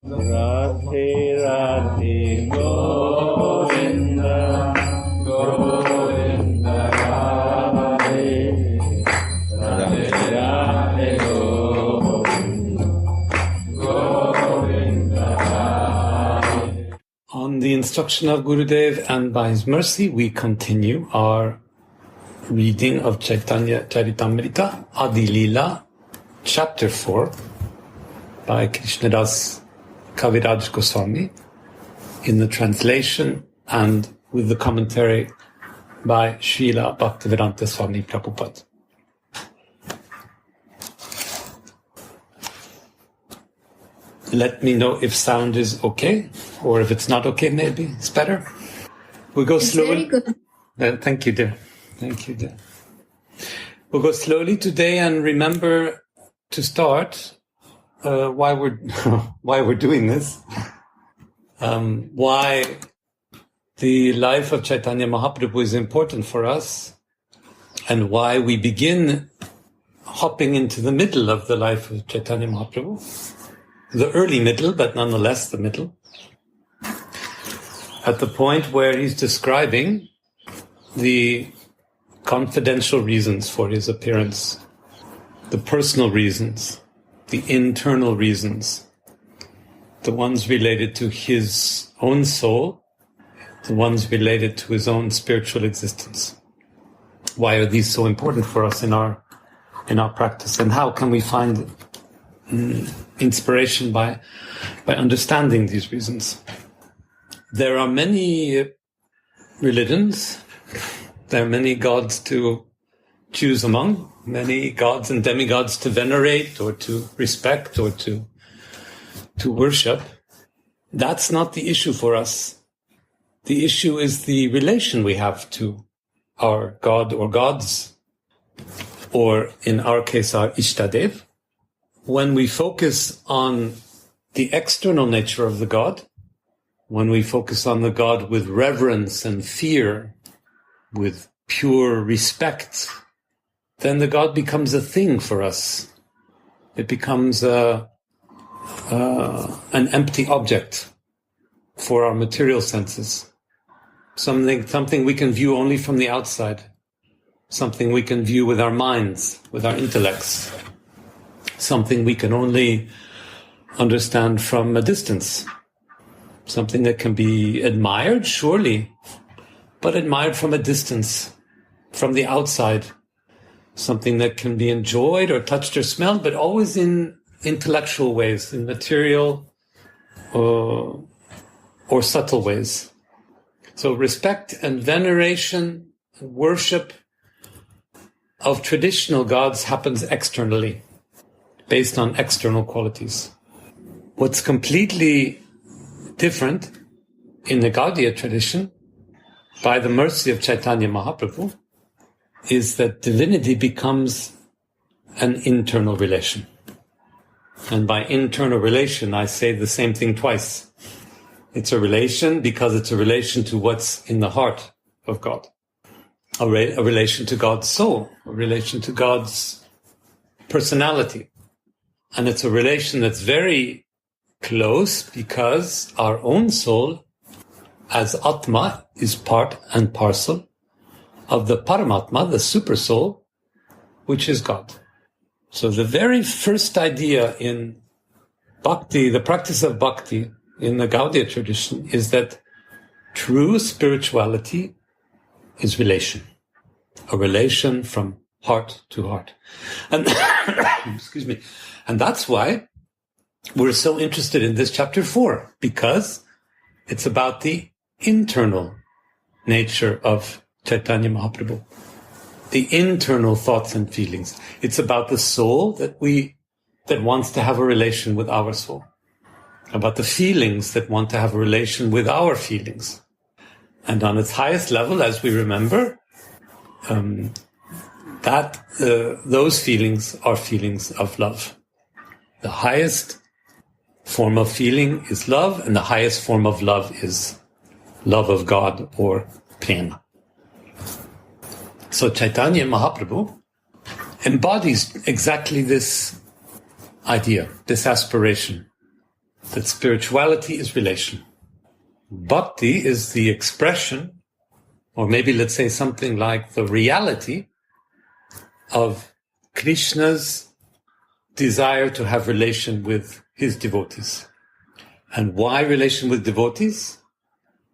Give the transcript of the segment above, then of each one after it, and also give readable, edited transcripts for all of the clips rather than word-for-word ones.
Radhe Radhe Govinda Govinda Radhe Radhe Radhe Govinda Govinda Radhe. On the instruction of Gurudev and by his mercy, we continue our reading of Caitanya Caritamrta, Adi Lila, Chapter 4, by Krishna Kaviraj Goswami, in the translation and with the commentary by Srila Bhaktivedanta Swami Prabhupada. Let me know if sound is okay, or if it's not okay, maybe it's better. We'll go slowly. Very good. Thank you, dear. Thank you, dear. We'll go slowly today and remember to start why we're doing this, why the life of Caitanya Mahaprabhu is important for us, and why we begin hopping into the middle of the life of Caitanya Mahaprabhu, the early middle, but nonetheless the middle, at the point where he's describing the confidential reasons for his appearance, the personal reasons, the internal reasons, the ones related to his own soul, the ones related to his own spiritual existence. Why are these so important for us in our practice, and how can we find inspiration by understanding these reasons? There are many religions, there are many gods to choose among, many gods and demigods to venerate or to respect or to worship. That's not the issue for us. The issue is the relation we have to our God or gods, or in our case, our Ishtadev. When we focus on the external nature of the God, when we focus on the God with reverence and fear, with pure respect, then the God becomes a thing for us. It becomes an empty object for our material senses. Something we can view only from the outside. Something we can view with our minds, with our intellects. Something we can only understand from a distance. Something that can be admired, surely, but admired from a distance, from the outside. Something that can be enjoyed or touched or smelled, but always in intellectual ways, in material or subtle ways. So respect and veneration and worship of traditional gods happens externally, based on external qualities. What's completely different in the Gaudiya tradition, by the mercy of Caitanya Mahaprabhu, is that divinity becomes an internal relation. And by internal relation, I say the same thing twice. It's a relation because it's a relation to what's in the heart of God. A relation to God's soul, a relation to God's personality. And it's a relation that's very close because our own soul, as Atma, is part and parcel of the Paramatma, the super soul, which is God. So the very first idea in bhakti, the practice of bhakti in the Gaudiya tradition, is that true spirituality is relation. A relation from heart to heart. And excuse me. And that's why we're so interested in this chapter 4, because it's about the internal nature of Caitanya Mahaprabhu, the internal thoughts and feelings. It's about the soul that wants to have a relation with our soul, about the feelings that want to have a relation with our feelings. And on its highest level, as we remember, those feelings are feelings of love. The highest form of feeling is love, and the highest form of love is love of God, or prema. So Caitanya Mahaprabhu embodies exactly this idea, this aspiration that spirituality is relation. Bhakti is the expression, or maybe let's say something like the reality of Krishna's desire to have relation with his devotees. And why relation with devotees?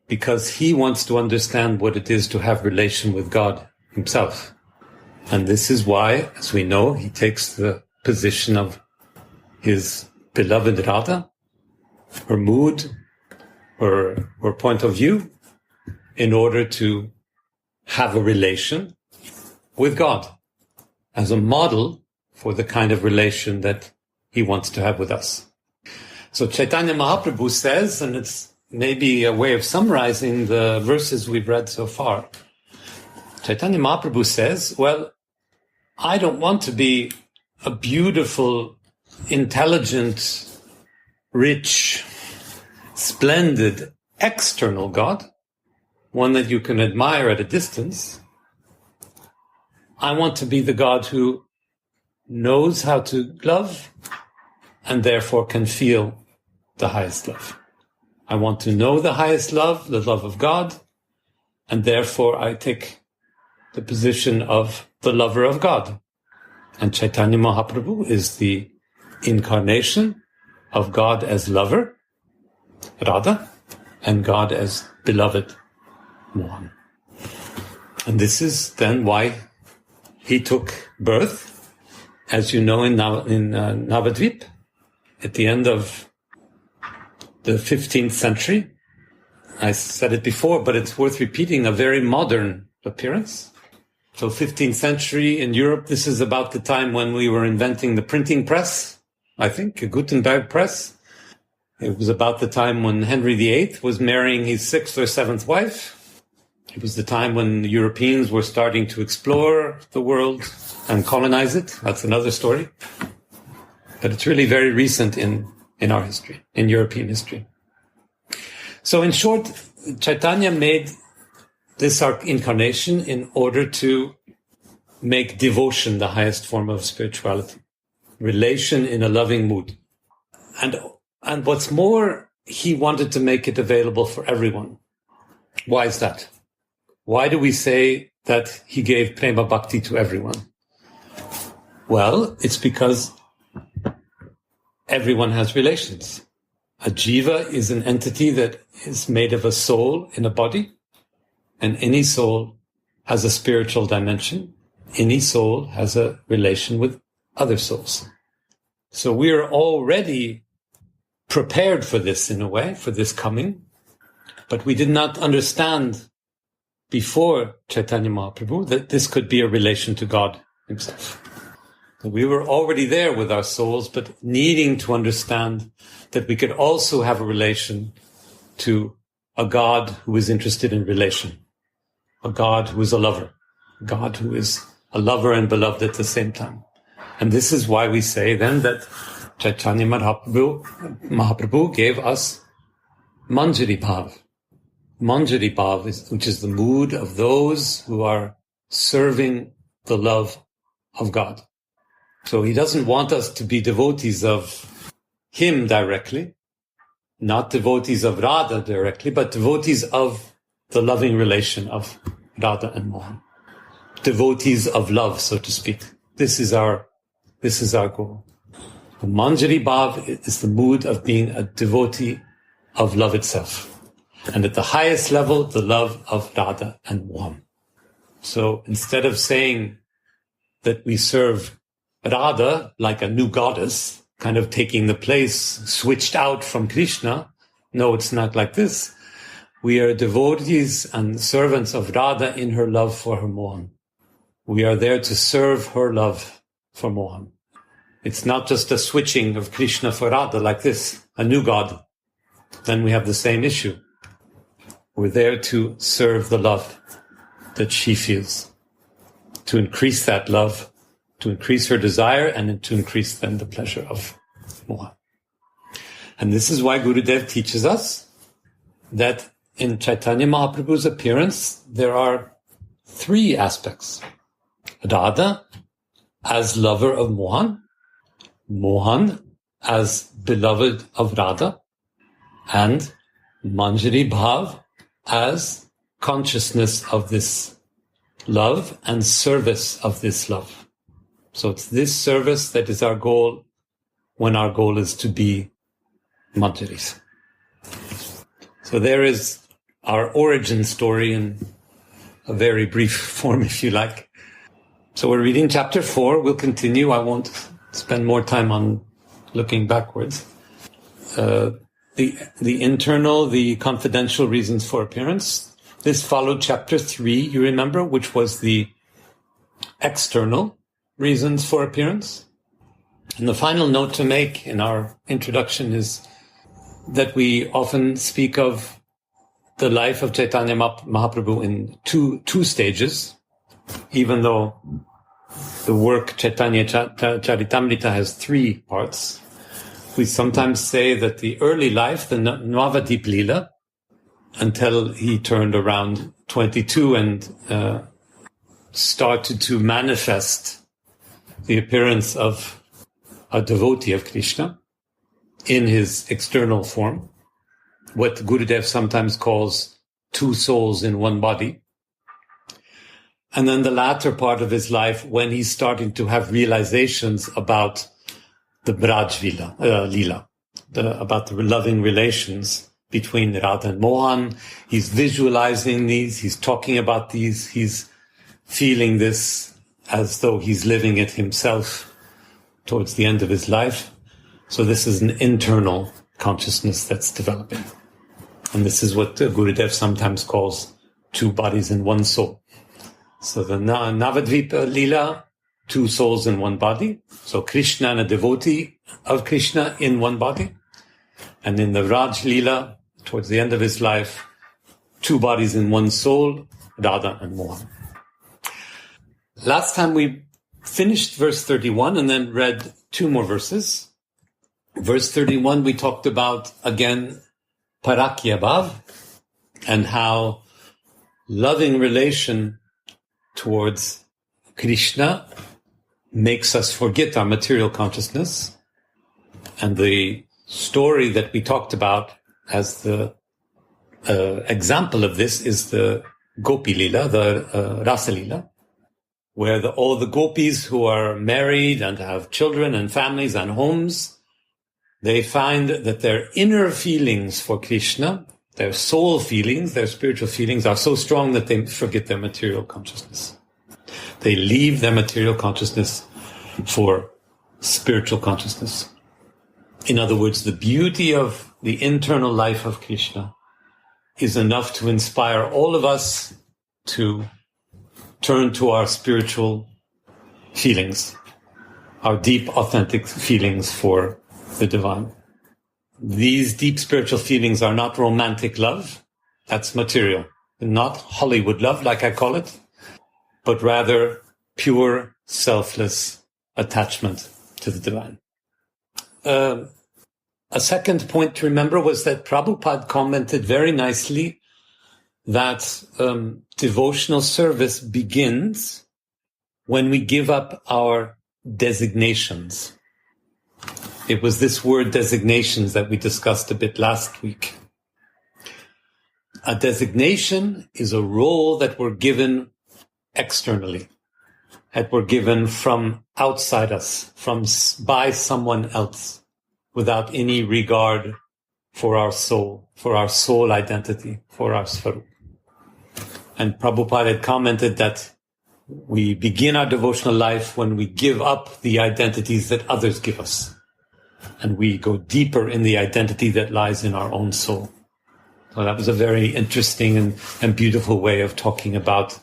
Because he wants to understand what it is to have relation with God himself. And this is why, as we know, he takes the position of his beloved Radha, her mood, her point of view, in order to have a relation with God as a model for the kind of relation that he wants to have with us. So Caitanya Mahaprabhu says, and it's maybe a way of summarizing the verses we've read so far. Caitanya Mahaprabhu says, well, I don't want to be a beautiful, intelligent, rich, splendid, external God, one that you can admire at a distance. I want to be the God who knows how to love and therefore can feel the highest love. I want to know the highest love, the love of God, and therefore I take the position of the lover of God. And Caitanya Mahaprabhu is the incarnation of God as lover, Radha, and God as beloved, Mohan. And this is then why he took birth, as you know, in Navadvip, at the end of the 15th century. I said it before, but it's worth repeating, a very modern appearance. So 15th century in Europe, this is about the time when we were inventing the printing press, I think, a Gutenberg press. It was about the time when Henry VIII was marrying his sixth or seventh wife. It was the time when the Europeans were starting to explore the world and colonize it. That's another story. But it's really very recent in our history, in European history. So in short, Caitanya made this incarnation in order to make devotion the highest form of spirituality, relation in a loving mood. And what's more, he wanted to make it available for everyone. Why is that? Why do we say that he gave prema bhakti to everyone? Well, it's because everyone has relations. A jiva is an entity that is made of a soul in a body, and any soul has a spiritual dimension. Any soul has a relation with other souls. So we are already prepared for this in a way, for this coming, but we did not understand before Caitanya Mahaprabhu that this could be a relation to God himself. We were already there with our souls, but needing to understand that we could also have a relation to a God who is interested in relation, a God who is a lover, a God who is a lover and beloved at the same time. And this is why we say then that Caitanya Mahaprabhu gave us Manjari Bhav. Manjari Bhav, which is the mood of those who are serving the love of God. So he doesn't want us to be devotees of him directly, not devotees of Radha directly, but devotees of the loving relation of Radha and Mohan. Devotees of love, so to speak. This is our goal. The Manjari Bhav is the mood of being a devotee of love itself. And at the highest level, the love of Radha and Mohan. So instead of saying that we serve Radha like a new goddess, kind of taking the place switched out from Krishna, no, it's not like this. We are devotees and servants of Radha in her love for her Mohan. We are there to serve her love for Mohan. It's not just a switching of Krishna for Radha like this, a new god. Then we have the same issue. We're there to serve the love that she feels, to increase that love, to increase her desire, and to increase then the pleasure of Mohan. And this is why Gurudev teaches us that in Caitanya Mahaprabhu's appearance, there are three aspects. Radha as lover of Mohan, Mohan as beloved of Radha, and Manjari Bhav as consciousness of this love and service of this love. So it's this service that is our goal when our goal is to be Manjaris. So there is our origin story in a very brief form, if you like. So we're reading chapter 4. We'll continue. I won't spend more time on looking backwards. The internal, the confidential reasons for appearance. This followed chapter 3, you remember, which was the external reasons for appearance. And the final note to make in our introduction is that we often speak of the life of Chaitanya Mahaprabhu in two stages, even though the work Caitanya Caritamrta has 3 parts. We sometimes say that the early life, the Navadip Lila, until he turned around 22 and started to manifest the appearance of a devotee of Krishna in his external form, what Gurudev sometimes calls 2 souls in one body. And then the latter part of his life, when he's starting to have realizations about the Braj Lila, about the loving relations between Radha and Mohan. He's visualizing these, he's talking about these, he's feeling this as though he's living it himself towards the end of his life. So this is an internal consciousness that's developing. And this is what Gurudev sometimes calls 2 bodies in one soul. So the Navadvipa Lila, 2 souls in one body. So Krishna and a devotee of Krishna in one body. And in the Raj Lila, towards the end of his life, 2 bodies in one soul, Radha and Mohan. Last time we finished verse 31 and then read 2 more verses. Verse 31, we talked about, again, Parakya Bhav, and how loving relation towards Krishna makes us forget our material consciousness. And the story that we talked about as the example of this is the Gopi Lila, the Rasa Lila, where all the gopis who are married and have children and families and homes, they find that their inner feelings for Krishna, their soul feelings, their spiritual feelings are so strong that they forget their material consciousness. They leave their material consciousness for spiritual consciousness. In other words, the beauty of the internal life of Krishna is enough to inspire all of us to turn to our spiritual feelings, our deep, authentic feelings for the divine. These deep spiritual feelings are not romantic love. That's material. Not Hollywood love, like I call it, but rather pure, selfless attachment to the divine. A second point to remember was that Prabhupada commented very nicely that devotional service begins when we give up our designations. It was this word designations that we discussed a bit last week. A designation is a role that we're given externally, that we're given from outside us, by someone else, without any regard for our soul identity, for our svarup. And Prabhupada had commented that we begin our devotional life when we give up the identities that others give us. And we go deeper in the identity that lies in our own soul. So that was a very interesting and beautiful way of talking about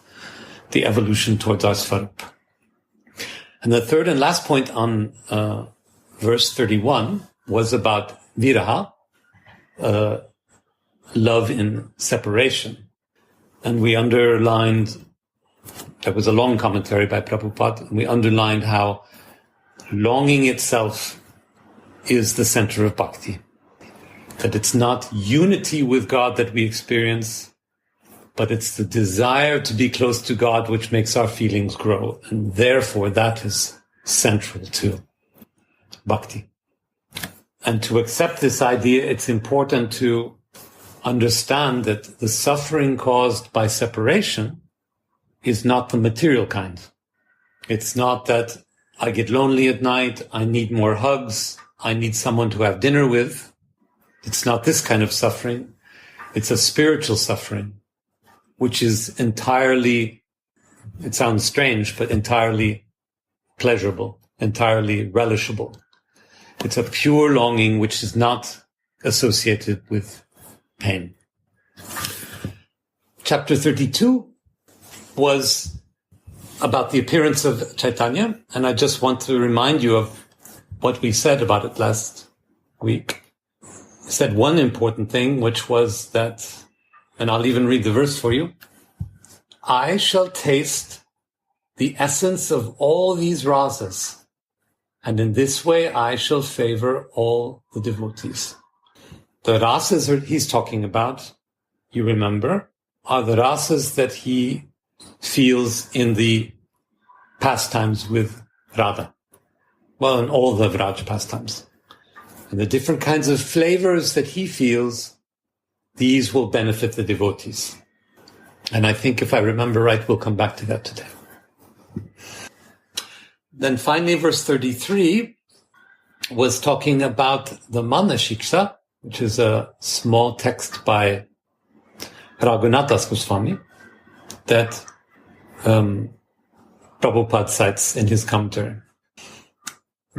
the evolution towards our svarup. And the third and last point on verse 31 was about viraha, love in separation. And we underlined, there was a long commentary by Prabhupada, and we underlined how longing itself is the center of bhakti. That it's not unity with God that we experience, but it's the desire to be close to God which makes our feelings grow. And therefore that is central to bhakti. And to accept this idea, it's important to understand that the suffering caused by separation is not the material kind. It's not that I get lonely at night, I need more hugs, I need someone to have dinner with. It's not this kind of suffering. It's a spiritual suffering, which is entirely, it sounds strange, but entirely pleasurable, entirely relishable. It's a pure longing which is not associated with pain. Chapter 32 was about the appearance of Caitanya, and I just want to remind you of what we said about it last week. I said one important thing, which was that, and I'll even read the verse for you, I shall taste the essence of all these rasas, and in this way I shall favor all the devotees. The rasas he's talking about, you remember, are the rasas that he feels in the pastimes with Radha. Well, in all the Vraj pastimes. And the different kinds of flavors that he feels, these will benefit the devotees. And I think if I remember right, we'll come back to that today. Then finally, verse 33 was talking about the Manashiksha, which is a small text by Raghunathas Goswami that Prabhupada cites in his commentary.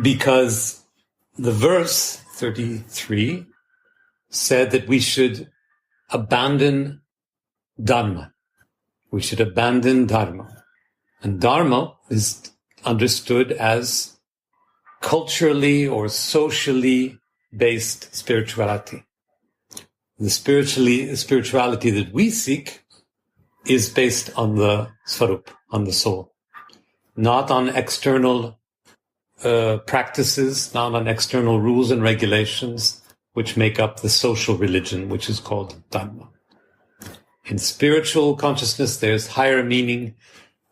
Because the verse 33 said that we should abandon Dharma. We should abandon Dharma. And Dharma is understood as culturally or socially based spirituality. The spirituality that we seek is based on the Svarup, on the soul, not on external practices, not on external rules and regulations, which make up the social religion, which is called Dharma. In spiritual consciousness, there's higher meaning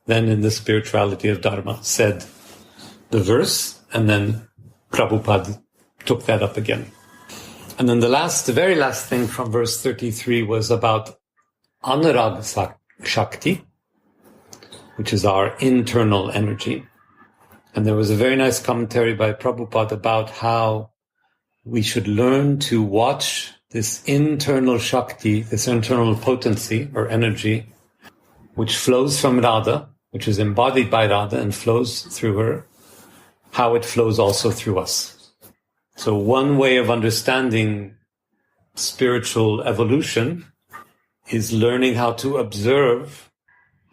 than in the spirituality of Dharma, said the verse, and then Prabhupada took that up again. And then the very last thing from verse 33 was about Anurag Shakti, which is our internal energy. And there was a very nice commentary by Prabhupada about how we should learn to watch this internal Shakti, this internal potency or energy, which flows from Radha, which is embodied by Radha and flows through her, how it flows also through us. So one way of understanding spiritual evolution is learning how to observe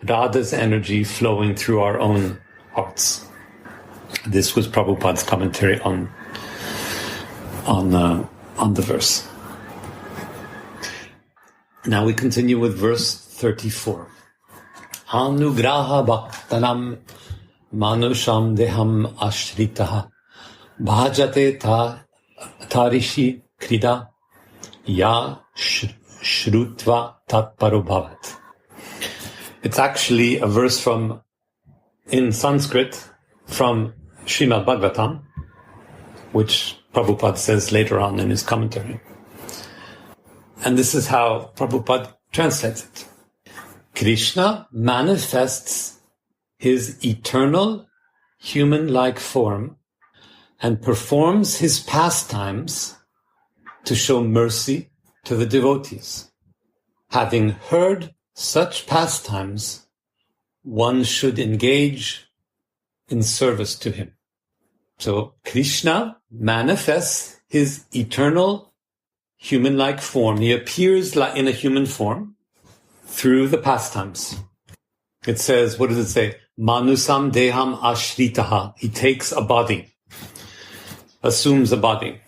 Radha's energy flowing through our own hearts. This was Prabhupada's commentary on the verse. Now we continue with verse 34. Anugraha bhaktanam manusham deham ashritaha bhajate tarishi krida ya shrutva tatparo bhavat. It's actually a verse in Sanskrit from Srimad Bhagavatam, which Prabhupada says later on in his commentary. And this is how Prabhupada translates it. Krishna manifests his eternal human-like form and performs his pastimes to show mercy to the devotees. Having heard such pastimes, one should engage in service to him. So Krishna manifests his eternal human-like form. He appears in a human form through the pastimes. It says, what does it say? Manusam deham ashritaha. He takes a body, assumes a body,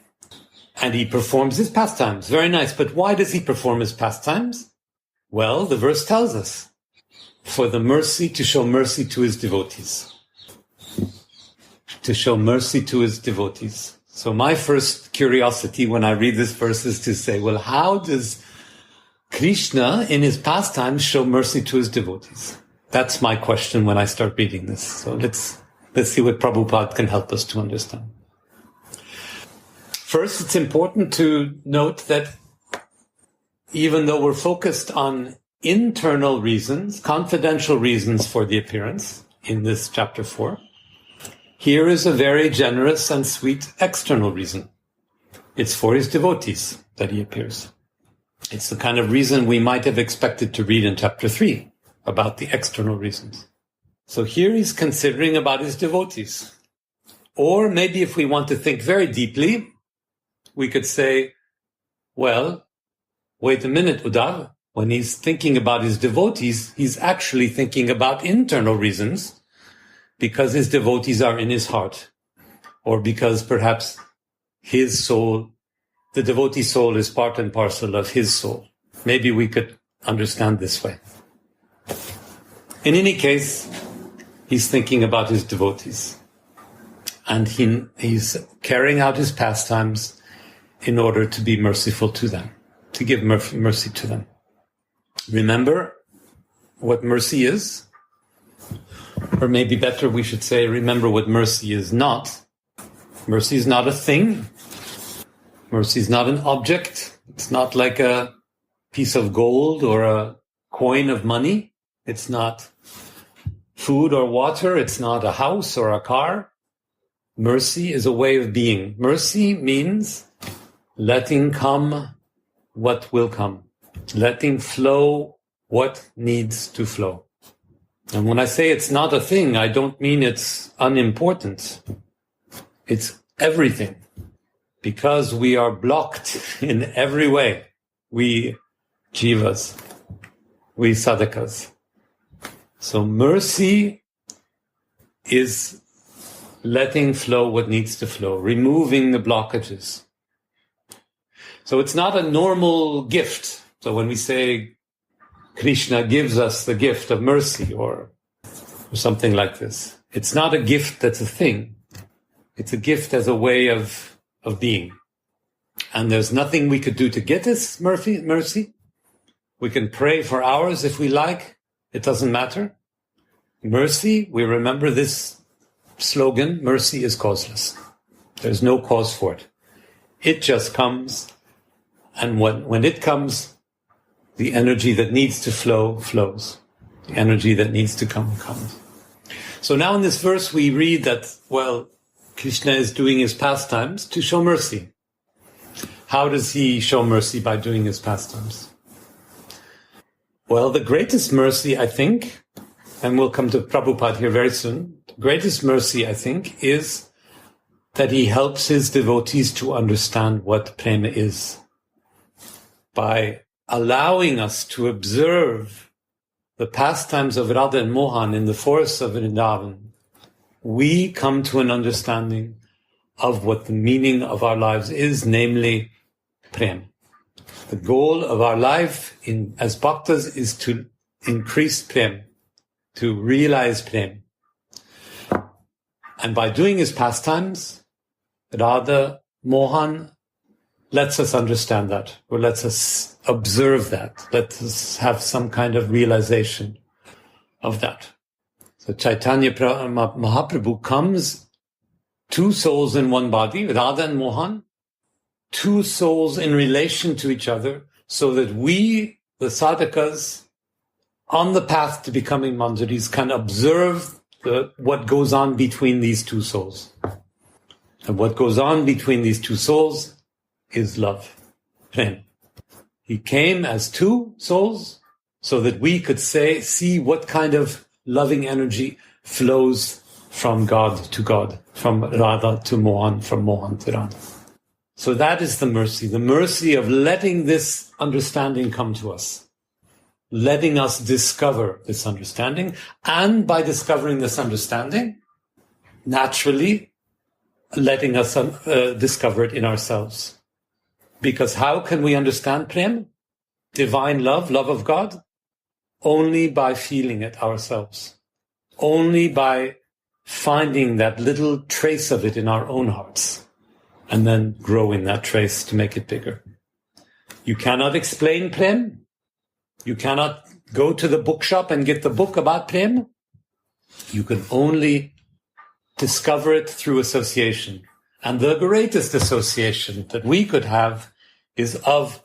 and he performs his pastimes. Very nice. But why does he perform his pastimes? Well, the verse tells us, for the mercy, to show mercy to his devotees. To show mercy to his devotees. So my first curiosity when I read this verse is to say, well, how does Krishna in his pastimes show mercy to his devotees? That's my question when I start reading this. So let's see what Prabhupada can help us to understand. First, it's important to note that even though we're focused on internal reasons, confidential reasons for the appearance in this chapter 4, here is a very generous and sweet external reason. It's for his devotees that he appears. It's the kind of reason we might have expected to read in chapter 3 about the external reasons. So here he's considering about his devotees. Or maybe if we want to think very deeply, we could say, well, wait a minute, Uddhava. When he's thinking about his devotees, he's actually thinking about internal reasons because his devotees are in his heart, or because perhaps his soul, the devotee soul, is part and parcel of his soul. Maybe we could understand this way. In any case, he's thinking about his devotees, and he's carrying out his pastimes in order to be merciful to them, to give mercy to them. Remember what mercy is, or maybe better, we should say, remember what mercy is not. Mercy is not a thing. Mercy is not an object. It's not like a piece of gold or a coin of money. It's not food or water. It's not a house or a car. Mercy is a way of being. Mercy means letting come what will come, letting flow what needs to flow. And when I say it's not a thing, I don't mean it's unimportant. It's everything. Because we are blocked in every way. We jivas, we sadhakas. So mercy is letting flow what needs to flow, removing the blockages. So it's not a normal gift. So when we say Krishna gives us the gift of mercy or something like this, it's not a gift that's a thing. It's a gift as a way of being. And there's nothing we could do to get this mercy. We can pray for hours if we like. It doesn't matter. Mercy, we remember this slogan, mercy is causeless. There's no cause for it. It just comes. And when it comes, the energy that needs to flow, flows. The energy that needs to come, comes. So now in this verse we read that, well, Krishna is doing his pastimes to show mercy. How does he show mercy by doing his pastimes? Well, the greatest mercy, I think, and we'll come to Prabhupada here very soon, the greatest mercy, I think, is that he helps his devotees to understand what prema is. By allowing us to observe the pastimes of Radha and Mohan in the forests of Vrindavan, we come to an understanding of what the meaning of our lives is, namely prem. The goal of our life as bhaktas is to increase prem, to realize prem. And by doing his pastimes, Radha, Mohan lets us understand that, or lets us observe that, lets us have some kind of realization of that. So Caitanya Mahaprabhu comes, two souls in one body, Radha and Mohan, two souls in relation to each other, so that we, the sadhakas, on the path to becoming manjaris, can observe what goes on between these two souls. And what goes on between these two souls is love, prem. He came as two souls so that we could see what kind of loving energy flows from God to God, from Radha to Mohan, from Mohan to Radha. So that is the mercy of letting this understanding come to us, letting us discover this understanding, and by discovering this understanding, naturally letting us discover it in ourselves. Because how can we understand prem, divine love, love of God? Only by feeling it ourselves. Only by finding that little trace of it in our own hearts, and then grow in that trace to make it bigger. You cannot explain prem. You cannot go to the bookshop and get the book about prem. You can only discover it through association. And the greatest association that we could have is of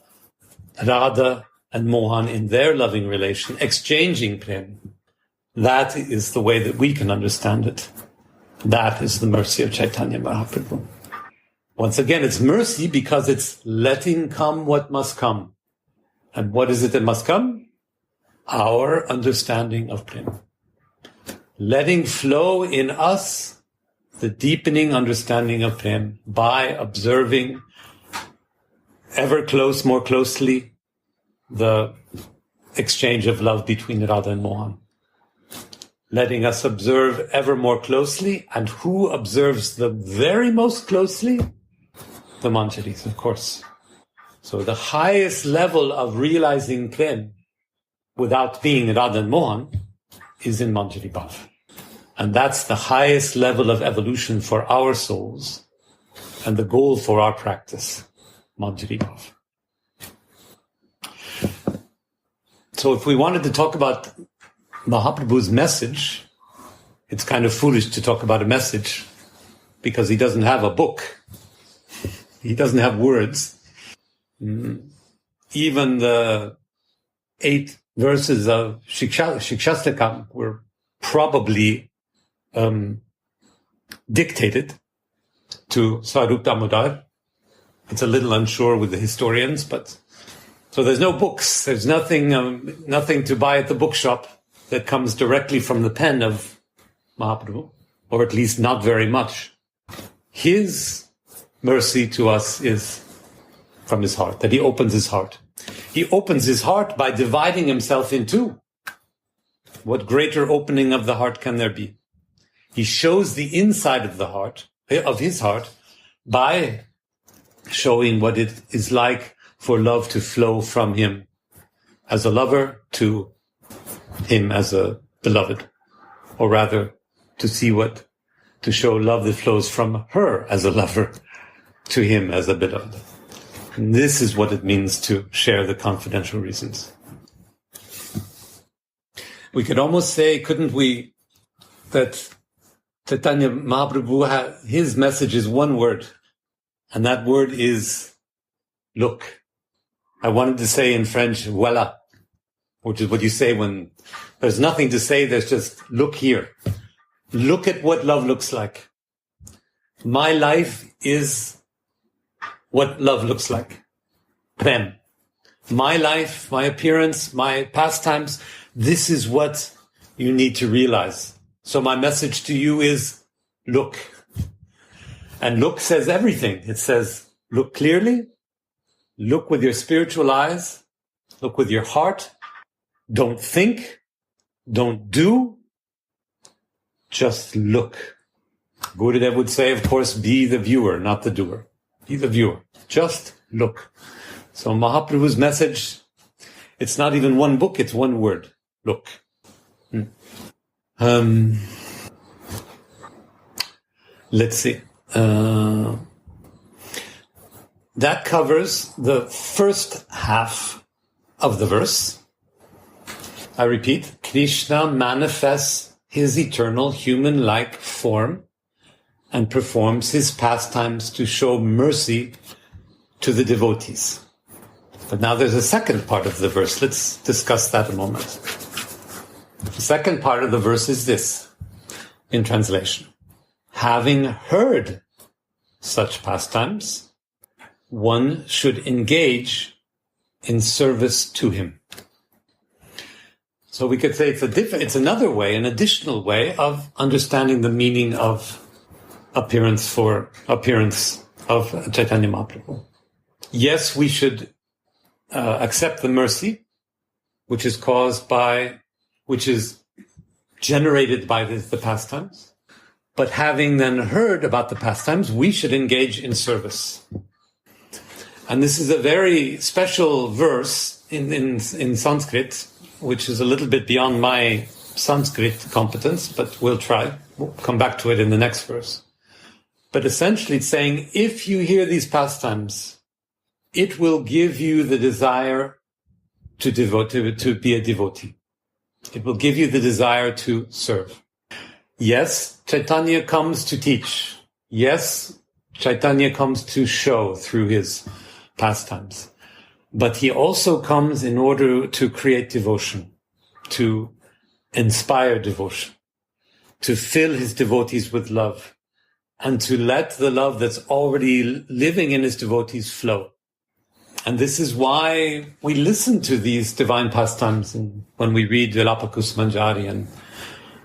Radha and Mohan in their loving relation, exchanging prem. That is the way that we can understand it. That is the mercy of Caitanya Mahaprabhu. Once again, it's mercy because it's letting come what must come. And what is it that must come? Our understanding of prem. Letting flow in us the deepening understanding of prem by observing more closely the exchange of love between Radha and Mohan. Letting us observe ever more closely, and who observes the very most closely? The Manjaris, of course. So the highest level of realizing prem without being Radha and Mohan is in Manjari Bhav. And that's the highest level of evolution for our souls and the goal for our practice, Manjari Bhav. So if we wanted to talk about Mahaprabhu's message, it's kind of foolish to talk about a message because he doesn't have a book. He doesn't have words. Even the 8 verses of Shikshastakam were probably dictated to Swarup Damodar. It's a little unsure with the historians, but so there's no books. There's nothing to buy at the bookshop that comes directly from the pen of Mahaprabhu, or at least not very much. His mercy to us is from his heart, that he opens his heart. He opens his heart by dividing himself in two. What greater opening of the heart can there be? He shows the inside of the heart, of his heart, by showing what it is like for love to flow from him as a lover to him as a beloved, or rather to show love that flows from her as a lover to him as a beloved. And this is what it means to share the confidential reasons. We could almost say, couldn't we, that Caitanya Mahaprabhu, his message is one word, and that word is look. I wanted to say in French, voilà, which is what you say when there's nothing to say, there's just look here. Look at what love looks like. My life is what love looks like. Prem. My life, my appearance, my pastimes, this is what you need to realize. So my message to you is look. And look says everything. It says look clearly, look with your spiritual eyes, look with your heart, don't think, don't do, just look. Gurudev would say, of course, be the viewer, not the doer. Be the viewer. Just look. So Mahaprabhu's message, it's not even one book, it's one word. Look. Let's see. That covers the first half of the verse. I repeat, Krishna manifests his eternal human-like form and performs his pastimes to show mercy to the devotees. But now there's a second part of the verse. Let's discuss that a moment. The second part of the verse is this, in translation. Having heard such pastimes, one should engage in service to him. So we could say it's another way, an additional way of understanding the meaning of appearance of Caitanya Mahaprabhu. Yes, we should accept the mercy, which is generated by the pastimes. But having then heard about the pastimes, we should engage in service. And this is a very special verse in Sanskrit, which is a little bit beyond my Sanskrit competence, but we'll try. We'll come back to it in the next verse. But essentially it's saying, if you hear these pastimes, it will give you the desire to be a devotee. It will give you the desire to serve. Yes, Caitanya comes to teach. Yes, Caitanya comes to show through his pastimes. But he also comes in order to create devotion, to inspire devotion, to fill his devotees with love, and to let the love that's already living in his devotees flow. And this is why we listen to these divine pastimes when we read Vilapakus Manjari and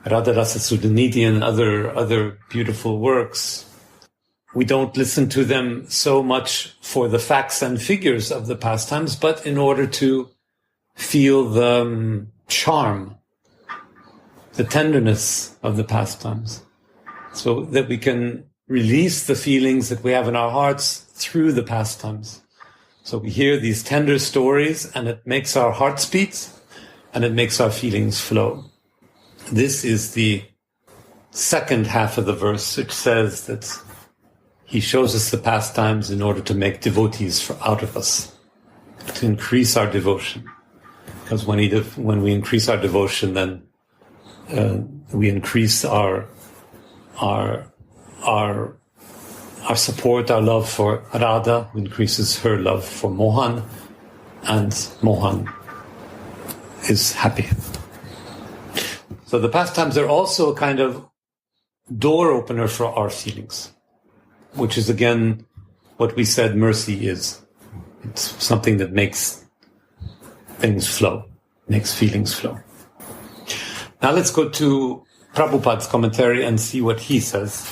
Radharasa Sudhanidhi and other beautiful works. We don't listen to them so much for the facts and figures of the pastimes, but in order to feel the charm, the tenderness of the pastimes, so that we can release the feelings that we have in our hearts through the pastimes. So we hear these tender stories and it makes our hearts beat and it makes our feelings flow. This is the second half of the verse, which says that he shows us the pastimes in order to make devotees out of us, to increase our devotion. Because when we increase our devotion, then we increase our support, our love for Radha, who increases her love for Mohan, and Mohan is happy. So the pastimes are also a kind of door opener for our feelings, which is again what we said mercy is. It's something that makes things flow, makes feelings flow. Now let's go to Prabhupada's commentary and see what he says.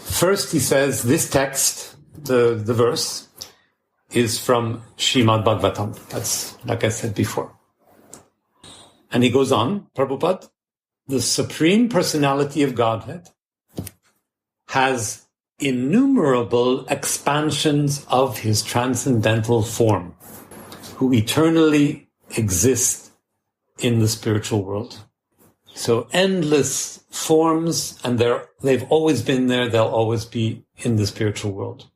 First, he says this text, the verse, is from Srimad Bhagavatam. That's like I said before. And he goes on, Prabhupada, the Supreme Personality of Godhead has innumerable expansions of his transcendental form, who eternally exist in the spiritual world. So endless forms, and they've always been there, they'll always be in the spiritual world.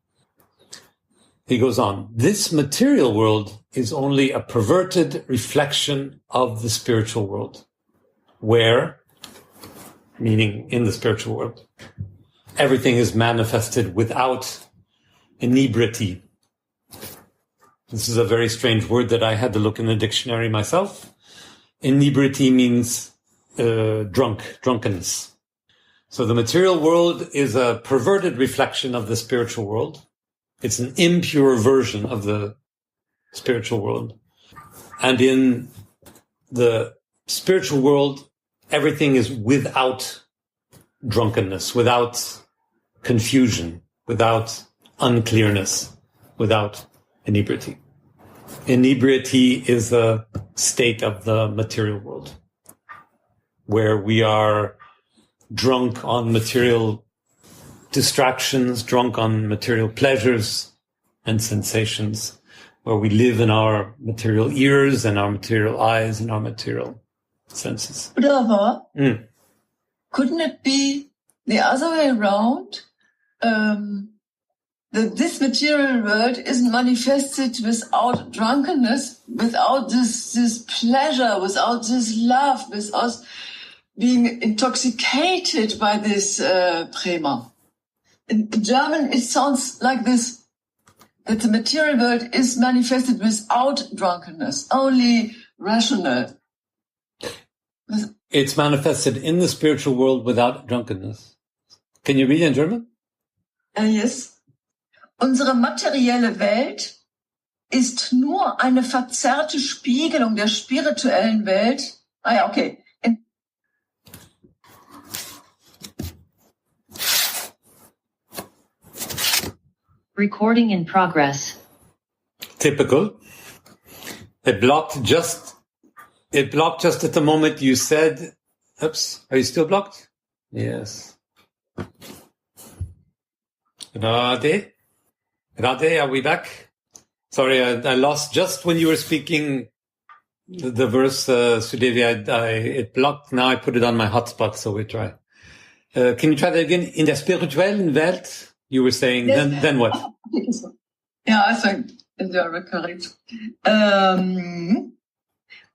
He goes on, this material world is only a perverted reflection of the spiritual world, where, meaning in the spiritual world, everything is manifested without inebriety. This is a very strange word that I had to look in the dictionary myself. Inebriety means drunkenness. So the material world is a perverted reflection of the spiritual world. It's an impure version of the spiritual world. And in the spiritual world, everything is without drunkenness, without confusion, without unclearness, without inebriety. Inebriety is a state of the material world, where we are drunk on material distractions, drunk on material pleasures and sensations, where we live in our material ears and our material eyes and our material senses. Uddhava, couldn't it be the other way around? That this material world isn't manifested without drunkenness, without this pleasure, without this love, without being intoxicated by this prema. In German, it sounds like this, that the material world is manifested without drunkenness, only rational. It's manifested in the spiritual world without drunkenness. Can you read in German? Yes. Unsere materielle Welt ist nur eine verzerrte Spiegelung der spirituellen Welt. Ah ja, okay. Recording in progress. Typical. It blocked just at the moment you said, oops, are you still blocked? Yes. Radhe, are we back? Sorry, I lost just when you were speaking the verse, Sudevi, it blocked. Now I put it on my hotspot, so we try. Can you try that again? In der spirituellen Welt, you were saying, yes. Then what? Yeah, I think you're correct.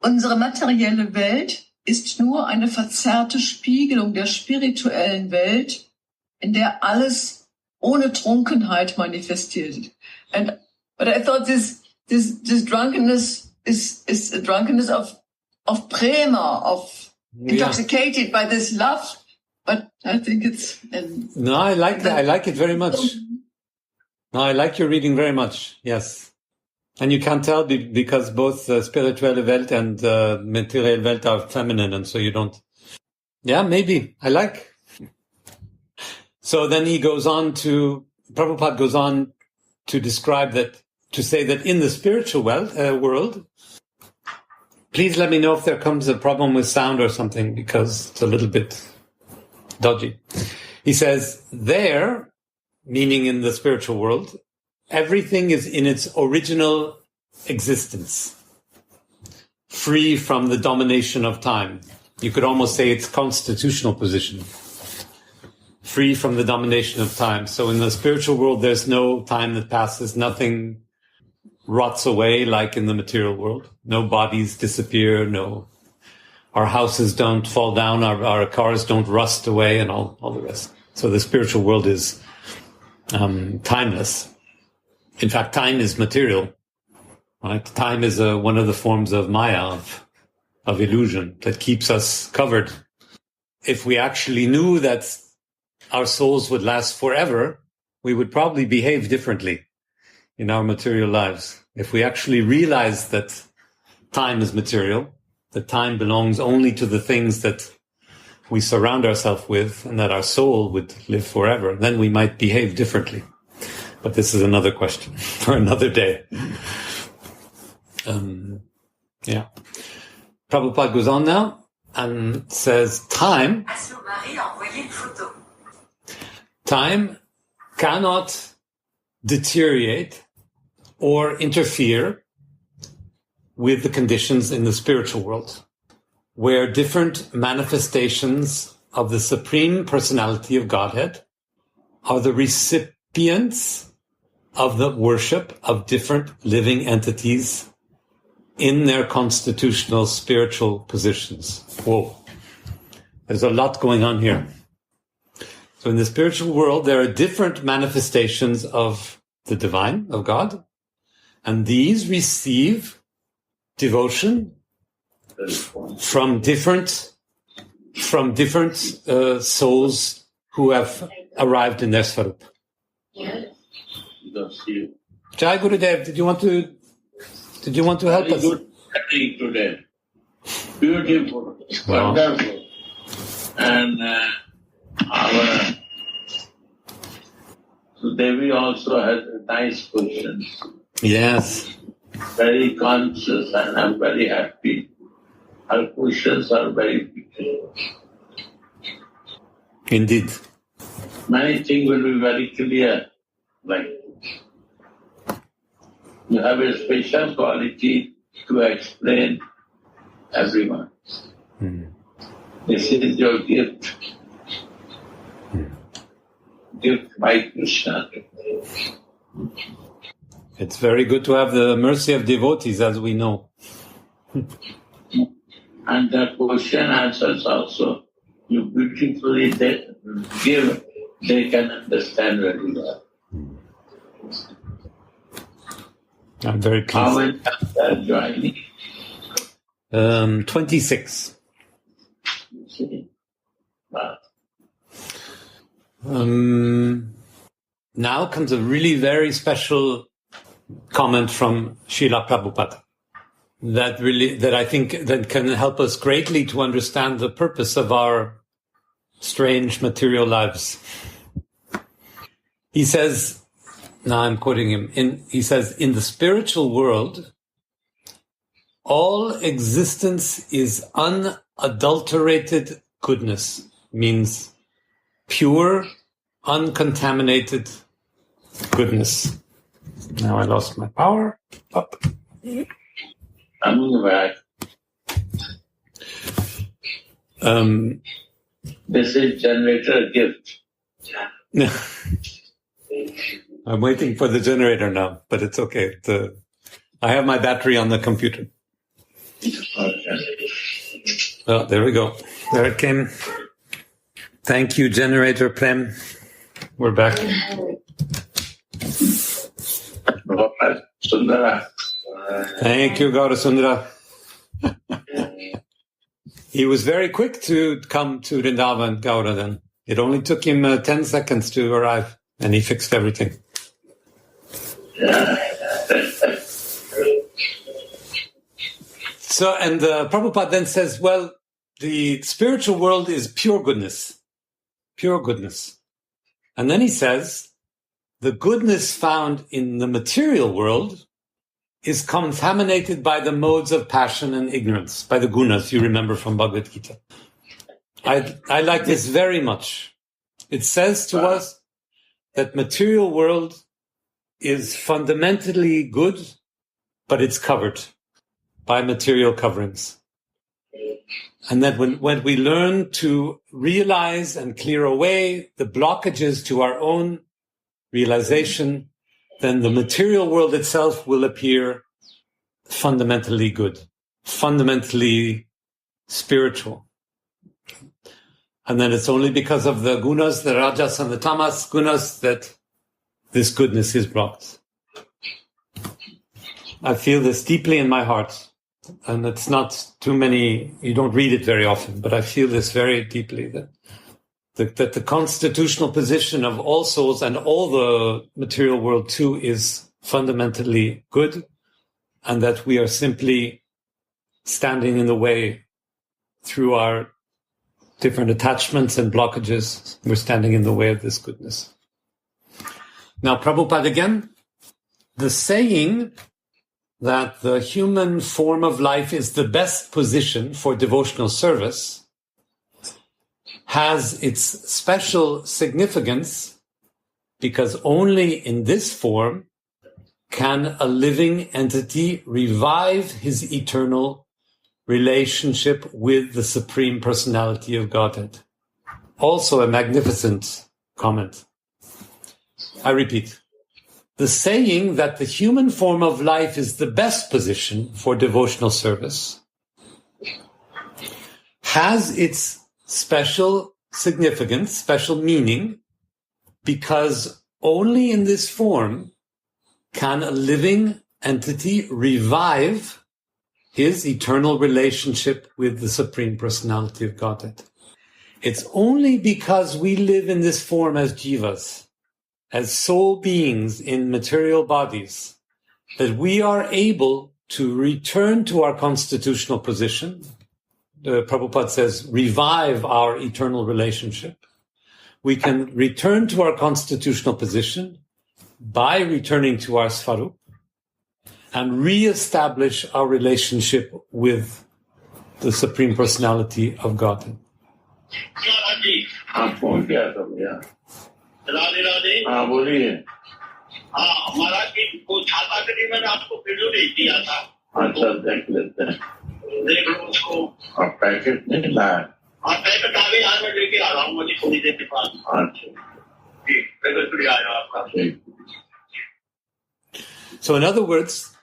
Unsere materielle Welt ist nur eine verzerrte Spiegelung der spirituellen Welt, in der alles ohne Trunkenheit manifestiert. But I thought this drunkenness is a drunkenness of prema, of intoxicated by this love. But I think it's... No, I like that. I like it very much. No, I like your reading very much. Yes. And you can't tell because both spirituelle Welt and materielle Welt are feminine, and so you don't... Yeah, maybe. I like. So then he goes on to... Prabhupada goes on to describe that, to say that in the spiritual world, please let me know if there comes a problem with sound or something, because it's a little bit dodgy. He says, there, meaning in the spiritual world, everything is in its original existence, free from the domination of time. You could almost say its constitutional position, free from the domination of time. So in the spiritual world, there's no time that passes, nothing rots away like in the material world. No bodies disappear, our houses don't fall down, our cars don't rust away, and all the rest. So the spiritual world is timeless. In fact, time is material. Right? Time is one of the forms of Maya, of illusion, that keeps us covered. If we actually knew that our souls would last forever, we would probably behave differently in our material lives. If we actually realized that time is material, that time belongs only to the things that we surround ourselves with, and that our soul would live forever, then we might behave differently. But this is another question for another day. Prabhupada goes on now and says, time cannot deteriorate or interfere with the conditions in the spiritual world, where different manifestations of the Supreme Personality of Godhead are the recipients of the worship of different living entities in their constitutional spiritual positions. Whoa. There's a lot going on here. So in the spiritual world, there are different manifestations of the divine, of God, and these receive devotion from different souls who have arrived in their Svarup. Jai Gurudev, did you want to help us? Good study today. Beautiful, wonderful. And so Devi also has nice questions. Yes. Very conscious, and I'm very happy. Her questions are very beautiful. Indeed. Many things will be very clear. Like, you have a special quality to explain everyone. This is your gift. Gift by Krishna. It's very good to have the mercy of devotees, as we know. And the question answers also, you beautifully give, they can understand very well. I'm very pleased. How many times are joining? 26. You see? Wow. Now comes a really very special comment from Srila Prabhupada that I think that can help us greatly to understand the purpose of our strange material lives. He says, now I'm quoting him, he says, in the spiritual world, all existence is unadulterated goodness, means pure, uncontaminated goodness. Now I lost my power. Up. Coming back. This is generator gift. I'm waiting for the generator now, but it's okay. I have my battery on the computer. Oh, there we go. There it came. Thank you, generator Prem. We're back. Thank you, Gaurasundara. He was very quick to come to Vrindavan, Gaura, then. It only took him 10 seconds to arrive, and he fixed everything. So, and Prabhupada then says, well, the spiritual world is pure goodness. Pure goodness. And then he says, the goodness found in the material world is contaminated by the modes of passion and ignorance, by the gunas, you remember from Bhagavad Gita. I like this very much. It says to us that material world is fundamentally good, but it's covered by material coverings. And that when we learn to realize and clear away the blockages to our own realization, then the material world itself will appear fundamentally good, fundamentally spiritual. And then it's only because of the gunas, the rajas and the tamas gunas, that this goodness is blocked. I feel this deeply in my heart. And it's not too many, you don't read it very often, but I feel this very deeply, that the constitutional position of all souls and all the material world too is fundamentally good, and that we are simply standing in the way through our different attachments and blockages. We're standing in the way of this goodness. Now, Prabhupada again, the saying that the human form of life is the best position for devotional service has its special significance because only in this form can a living entity revive his eternal relationship with the Supreme Personality of Godhead. Also a magnificent comment. I repeat. The saying that the human form of life is the best position for devotional service has its special significance, special meaning, because only in this form can a living entity revive his eternal relationship with the Supreme Personality of Godhead. It's only because we live in this form as jivas, as soul beings in material bodies, that we are able to return to our constitutional position. Prabhupada says, revive our eternal relationship. We can return to our constitutional position by returning to our Svarup and re-establish our relationship with the Supreme Personality of Godhead. Radhe Radhe. हाँ बोलिए। हाँ हमारा की वो छाता के लिए मैंने आपको वीडियो भेज दिया था। अच्छा देख लेते हैं। देख लो उसको। और पैकेट नहीं लाया। हाँ पैकेट आ गई आज मैं लेके आ रहा हूँ मुझे थोड़ी देर के बाद। अच्छा। ठीक पैकेट भी आया आपका। So in other words,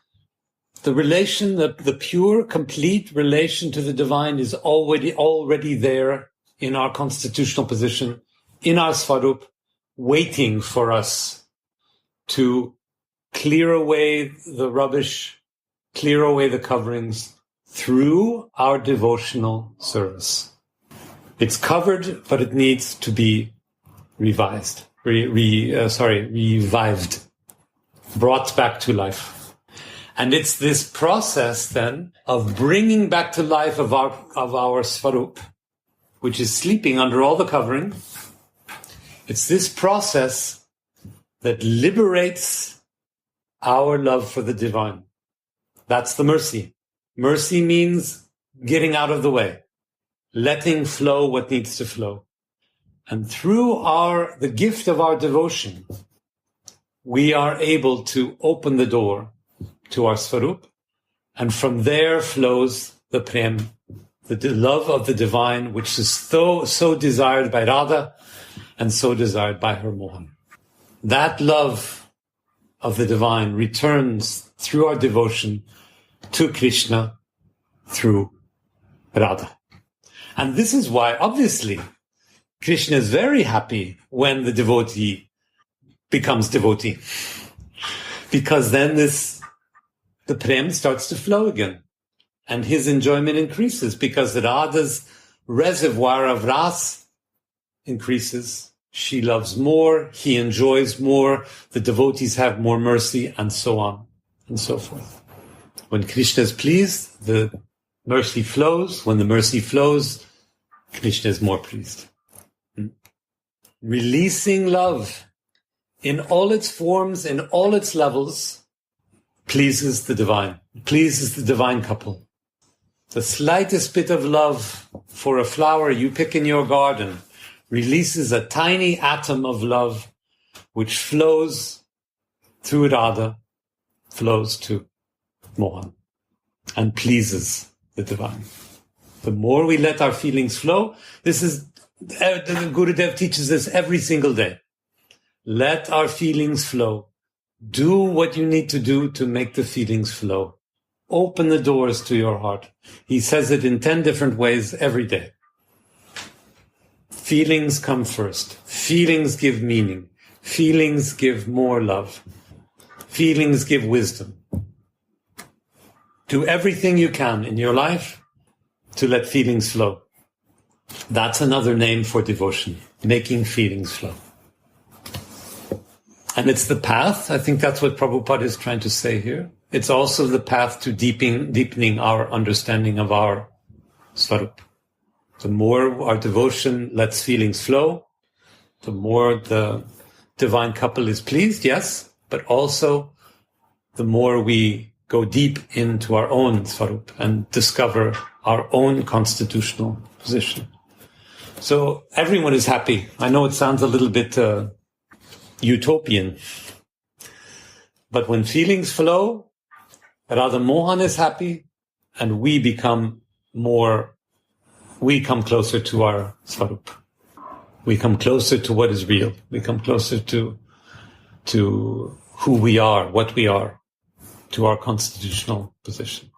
the relation, the pure, complete relation to the divine is already there in our constitutional position, in our Svarup, waiting for us to clear away the rubbish, clear away the coverings through our devotional service. It's covered, but it needs to be revived, brought back to life. And it's this process then of bringing back to life of our Svarup, which is sleeping under all the covering. It's this process that liberates our love for the divine. That's the mercy. Mercy means getting out of the way, letting flow what needs to flow. And through the gift of our devotion, we are able to open the door to our Svarup, and from there flows the prem, the love of the divine, which is so desired by Radha, and so desired by her Mohan. That love of the divine returns through our devotion to Krishna through Radha. And this is why, obviously, Krishna is very happy when the devotee becomes devotee. Because then the prem starts to flow again. And his enjoyment increases because Radha's reservoir of ras increases. She loves more, he enjoys more, the devotees have more mercy, and so on and so forth. When Krishna is pleased, the mercy flows. When the mercy flows, Krishna is more pleased. Releasing love in all its forms, in all its levels, pleases the divine couple. The slightest bit of love for a flower you pick in your garden releases a tiny atom of love which flows through Radha, flows to Mohan, and pleases the divine. The more we let our feelings flow, this is, the Gurudev teaches this every single day. Let our feelings flow. Do what you need to do to make the feelings flow. Open the doors to your heart. He says it in 10 different ways every day. Feelings come first. Feelings give meaning. Feelings give more love. Feelings give wisdom. Do everything you can in your life to let feelings flow. That's another name for devotion, making feelings flow. And it's the path. I think that's what Prabhupada is trying to say here. It's also the path to deepening our understanding of our Swarup. The more our devotion lets feelings flow, the more the divine couple is pleased, yes, but also the more we go deep into our own Swarup and discover our own constitutional position. So everyone is happy. I know it sounds a little bit utopian, but when feelings flow, Radha Mohan is happy, and we come closer to our Swarup. We come closer to what is real. We come closer to who we are, what we are, to our constitutional position.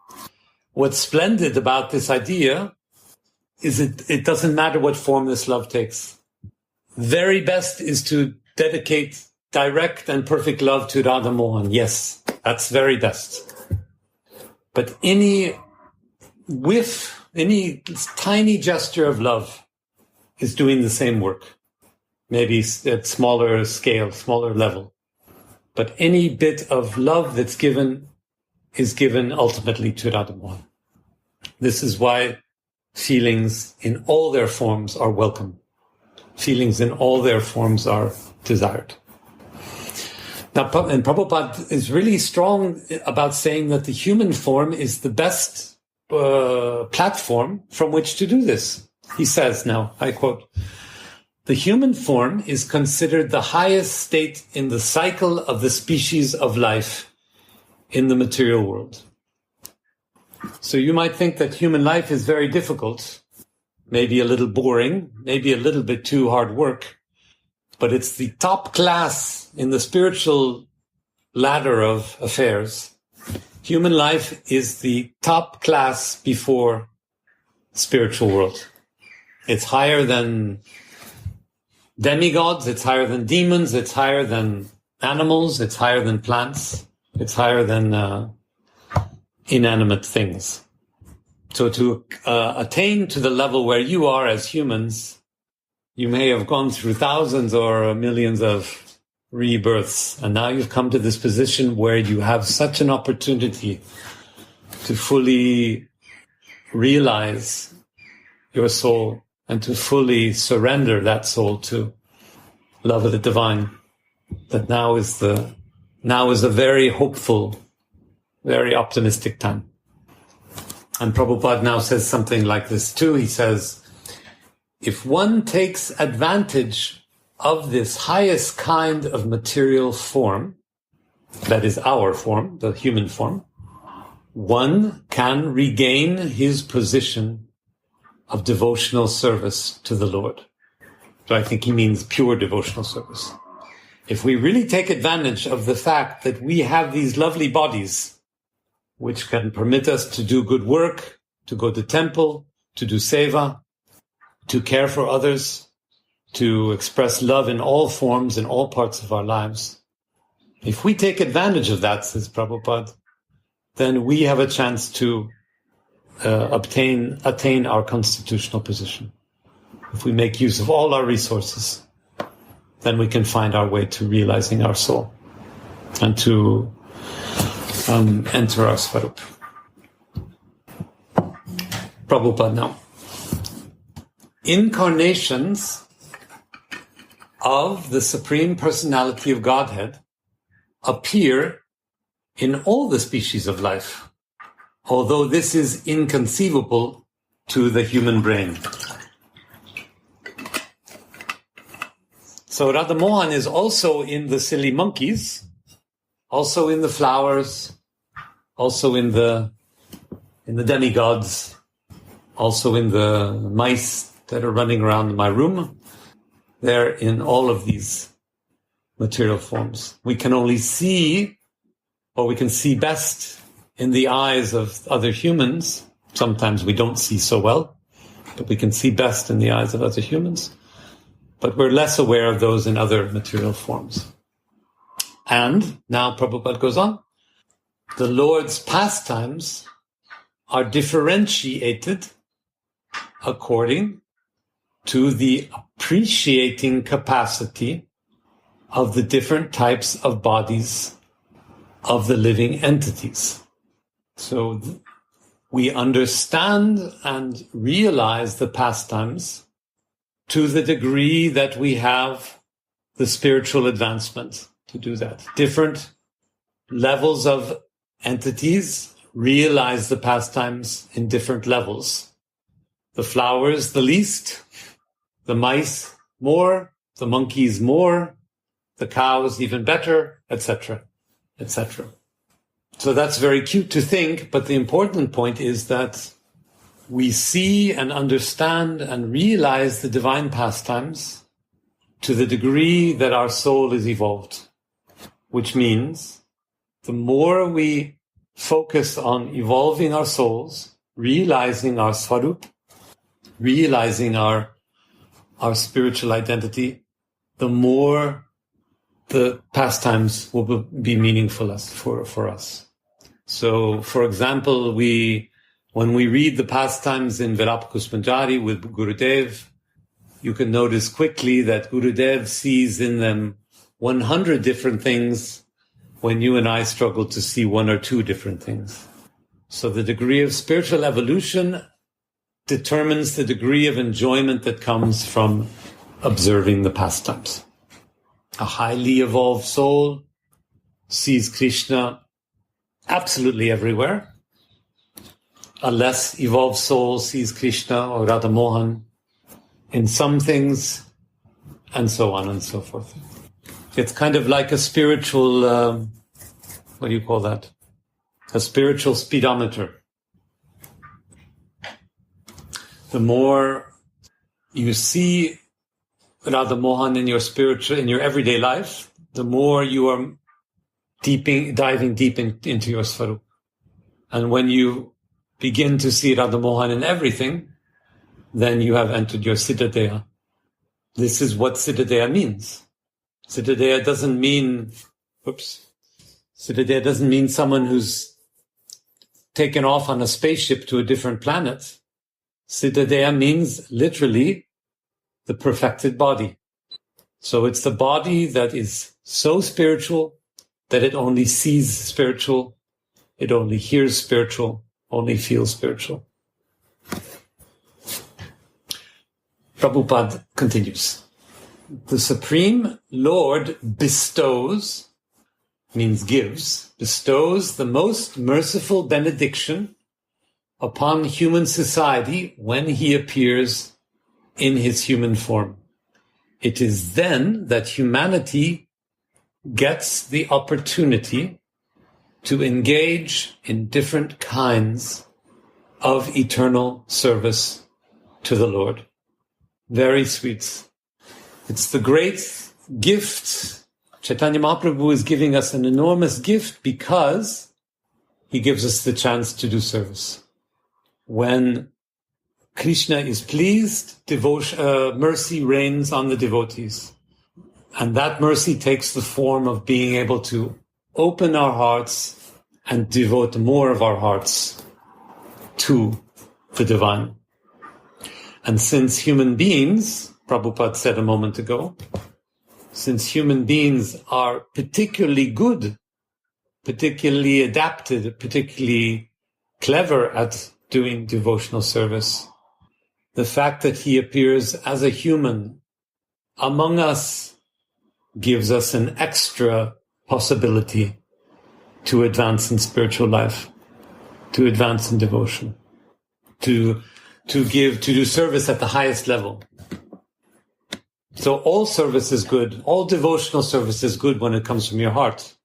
What's splendid about this idea is it doesn't matter what form this love takes. Very best is to dedicate direct and perfect love to Radha Mohan. Yes, that's very best. But any whiff, any tiny gesture of love is doing the same work. Maybe at smaller scale, smaller level. But any bit of love that's given is given ultimately to Radha Mohan. This is why feelings in all their forms are welcome. Feelings in all their forms are desired. Now, and Prabhupada is really strong about saying that the human form is the best platform from which to do this. He says now, I quote, "The human form is considered the highest state in the cycle of the species of life in the material world." So you might think that human life is very difficult, maybe a little boring, maybe a little bit too hard work, but it's the top class in the spiritual ladder of affairs. Human life is the top class before spiritual world. It's higher than demigods, it's higher than demons, it's higher than animals, it's higher than plants, it's higher than inanimate things. So to attain to the level where you are as humans, you may have gone through thousands or millions of rebirths, and now you've come to this position where you have such an opportunity to fully realize your soul and to fully surrender that soul to love of the divine. That now is a very hopeful, very optimistic time. And Prabhupada now says something like this too. He says, if one takes advantage of this highest kind of material form, that is our form, the human form, one can regain his position of devotional service to the Lord. So I think he means pure devotional service. If we really take advantage of the fact that we have these lovely bodies, which can permit us to do good work, to go to temple, to do seva, to care for others, to express love in all forms, in all parts of our lives. If we take advantage of that, says Prabhupada, then we have a chance to attain our constitutional position. If we make use of all our resources, then we can find our way to realizing our soul and to enter our Svarup. Prabhupada now. Incarnations of the Supreme Personality of Godhead appear in all the species of life, although this is inconceivable to the human brain. So Radha Mohan is also in the silly monkeys, also in the flowers, also in the demigods, also in the mice that are running around my room. They're in all of these material forms. We can only see, or we can see best in the eyes of other humans. Sometimes we don't see so well, but we can see best in the eyes of other humans. But we're less aware of those in other material forms. And now Prabhupada goes on. The Lord's pastimes are differentiated according to the appreciating capacity of the different types of bodies of the living entities. So we understand and realize the pastimes to the degree that we have the spiritual advancement to do that. Different levels of entities realize the pastimes in different levels. The flowers, the least, the mice, more, the monkeys, more, the cows, even better, etc., etc. So that's very cute to think, but the important point is that we see and understand and realize the divine pastimes to the degree that our soul is evolved, which means the more we focus on evolving our souls, realizing our Svarup, realizing our spiritual identity, the more the pastimes will be meaningful for us. So, for example, when we read the pastimes in Virapakusmanjari with Gurudev, you can notice quickly that Gurudev sees in them 100 different things when you and I struggle to see one or two different things. So the degree of spiritual evolution determines the degree of enjoyment that comes from observing the pastimes. A highly evolved soul sees Krishna absolutely everywhere. A less evolved soul sees Krishna or Radha Mohan in some things, and so on and so forth. It's kind of like a spiritual, what do you call that? A spiritual speedometer. The more you see Radha Mohan in your everyday life, the more you are diving deep into your Svarup. And when you begin to see Radha Mohan in everything, then you have entered your Siddhadeha. This is what Siddhadeha means. Siddhadeha doesn't mean someone who's taken off on a spaceship to a different planet. Siddhadeha means literally the perfected body. So it's the body that is so spiritual that it only sees spiritual, it only hears spiritual, only feels spiritual. Prabhupada continues. The Supreme Lord bestows, means gives, bestows the most merciful benediction upon human society when he appears in his human form. It is then that humanity gets the opportunity to engage in different kinds of eternal service to the Lord. Very sweet. It's the great gift. Caitanya Mahaprabhu is giving us an enormous gift because he gives us the chance to do service. When Krishna is pleased, mercy reigns on the devotees. And that mercy takes the form of being able to open our hearts and devote more of our hearts to the divine. And since human beings, Prabhupada said a moment ago, since human beings are particularly good, particularly adapted, particularly clever at doing devotional service, the fact that he appears as a human among us gives us an extra possibility to advance in spiritual life, to advance in devotion, to do service at the highest level. So all service is good. All devotional service is good when it comes from your heart.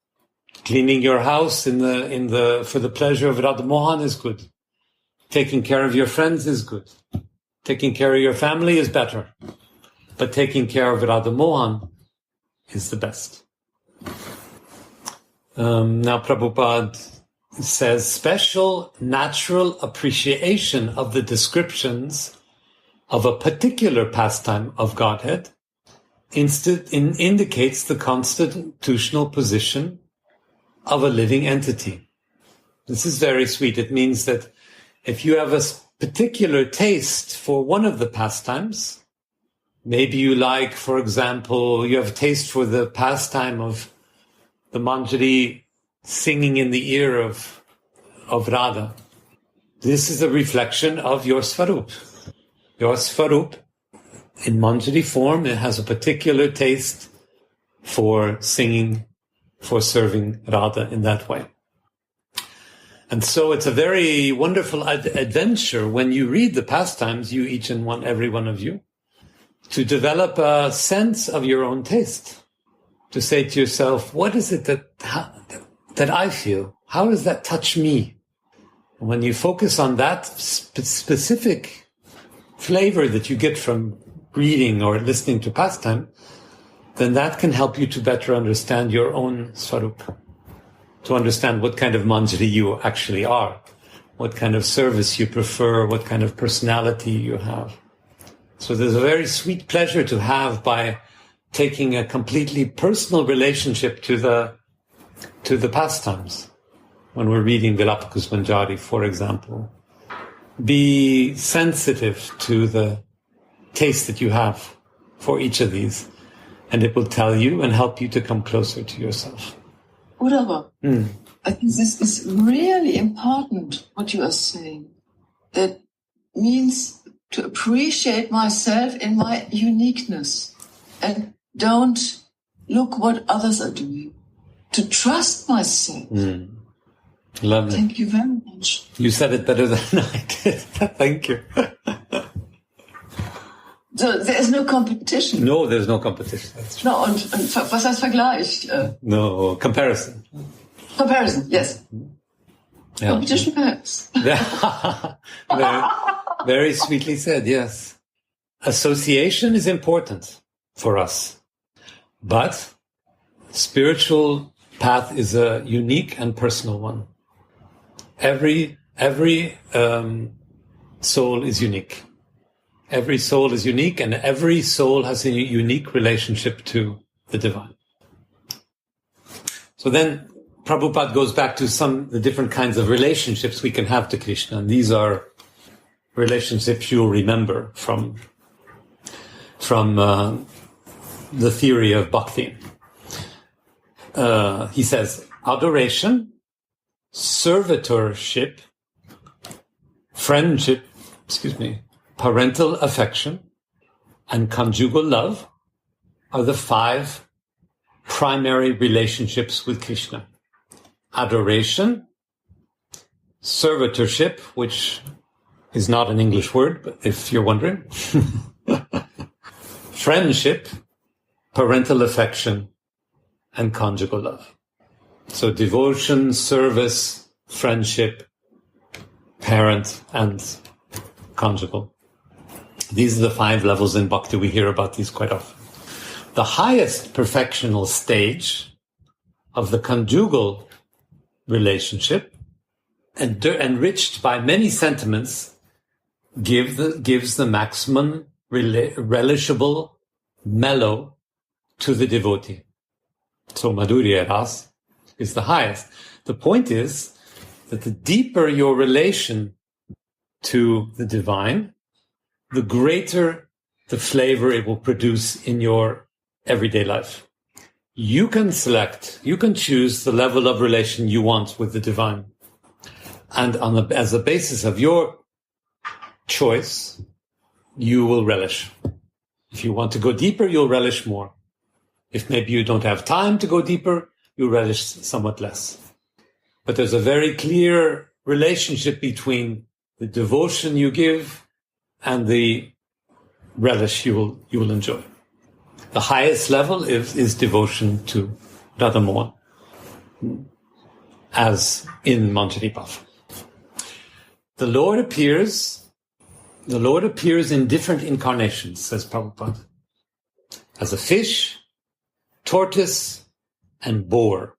Cleaning your house for the pleasure of Radha Mohan is good. Taking care of your friends is good. Taking care of your family is better. But taking care of Radha Mohan is the best. Now Prabhupada says special natural appreciation of the descriptions of a particular pastime of Godhead indicates the constitutional position of a living entity. This is very sweet. It means that if you have a particular taste for one of the pastimes, maybe you like, for example, you have a taste for the pastime of the Manjari singing in the ear of Radha. This is a reflection of your Svarup. Your Svarup, in Manjari form, it has a particular taste for singing, for serving Radha in that way. And so it's a very wonderful adventure when you read the pastimes, every one of you, to develop a sense of your own taste. To say to yourself, what is it that I feel? How does that touch me? And when you focus on that specific flavor that you get from reading or listening to pastime, then that can help you to better understand your own Svarup, to understand what kind of Manjari you actually are, what kind of service you prefer, what kind of personality you have. So there's a very sweet pleasure to have by taking a completely personal relationship to the pastimes. When we're reading Vilapakus Manjari, for example, be sensitive to the taste that you have for each of these, and it will tell you and help you to come closer to yourself. Uddhava, I think this is really important, what you are saying. That means to appreciate myself in my uniqueness and don't look what others are doing. To trust myself. Lovely. Thank you very much. You said it better than I did. Thank you. So there is no competition. No, there's no competition. That's true. No, und was heißt Vergleich? No, comparison. Comparison, yes. Yeah. Competition perhaps. very, very sweetly said, yes. Association is important for us, but spiritual path is a unique and personal one. Every soul is unique. Every soul is unique, and every soul has a unique relationship to the divine. So then Prabhupada goes back to the different kinds of relationships we can have to Krishna. And these are relationships you'll remember from the theory of bhakti. He says, adoration, servitorship, friendship, parental affection, and conjugal love are the 5 primary relationships with Krishna. Adoration, servitorship, which is not an English word, but if you're wondering, friendship, parental affection, and conjugal love. So devotion, service, friendship, parent, and conjugal. These are the 5 levels in bhakti. We hear about these quite often. The highest perfectional stage of the conjugal relationship, enriched by many sentiments, gives the maximum relishable mellow to the devotee. So Madhurya Ras is the highest. The point is that the deeper your relation to the divine, the greater the flavor it will produce in your everyday life. You can choose the level of relation you want with the divine. And as a basis of your choice, you will relish. If you want to go deeper, you'll relish more. If maybe you don't have time to go deeper, you relish somewhat less. But there's a very clear relationship between the devotion you give and the relish you will enjoy. The highest level is devotion to Radha, as in Manjari Bhav. The Lord appears in different incarnations, says Prabhupada, as a fish, tortoise, and boar,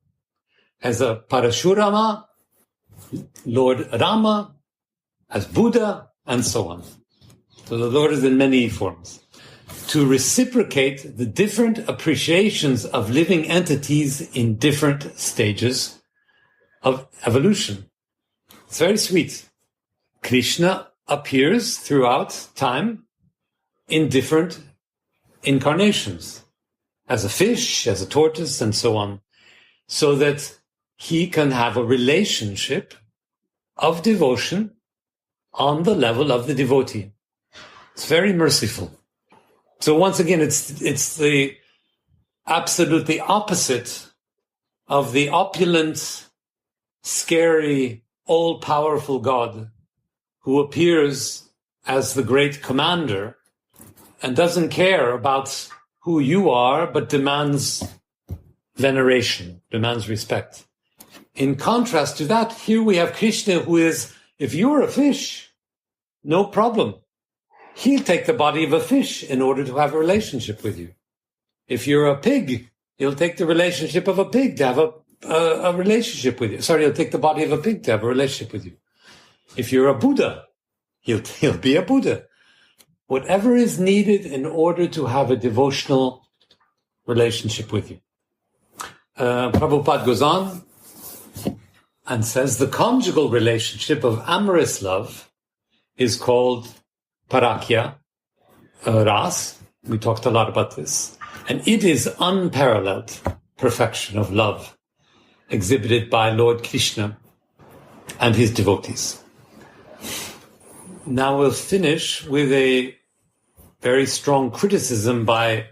as a Parashurama, Lord Rama, as Buddha, and so on. So the Lord is in many forms. To reciprocate the different appreciations of living entities in different stages of evolution. It's very sweet. Krishna appears throughout time in different incarnations, as a fish, as a tortoise, and so on, so that he can have a relationship of devotion on the level of the devotee. It's very merciful. So once again, it's the absolutely opposite of the opulent, scary, all-powerful God who appears as the great commander and doesn't care about who you are, but demands veneration, demands respect. In contrast to that, here we have Krishna, who is, if you're a fish, no problem. He'll take the body of a fish in order to have a relationship with you. If you're a pig, he'll take the relationship of a pig to have a relationship with you. Sorry, he'll take the body of a pig to have a relationship with you. If you're a Buddha, he'll be a Buddha. Whatever is needed in order to have a devotional relationship with you. Prabhupada goes on and says the conjugal relationship of amorous love is called Parakya Ras. We talked a lot about this. And it is unparalleled perfection of love exhibited by Lord Krishna and his devotees. Now we'll finish with a very strong criticism by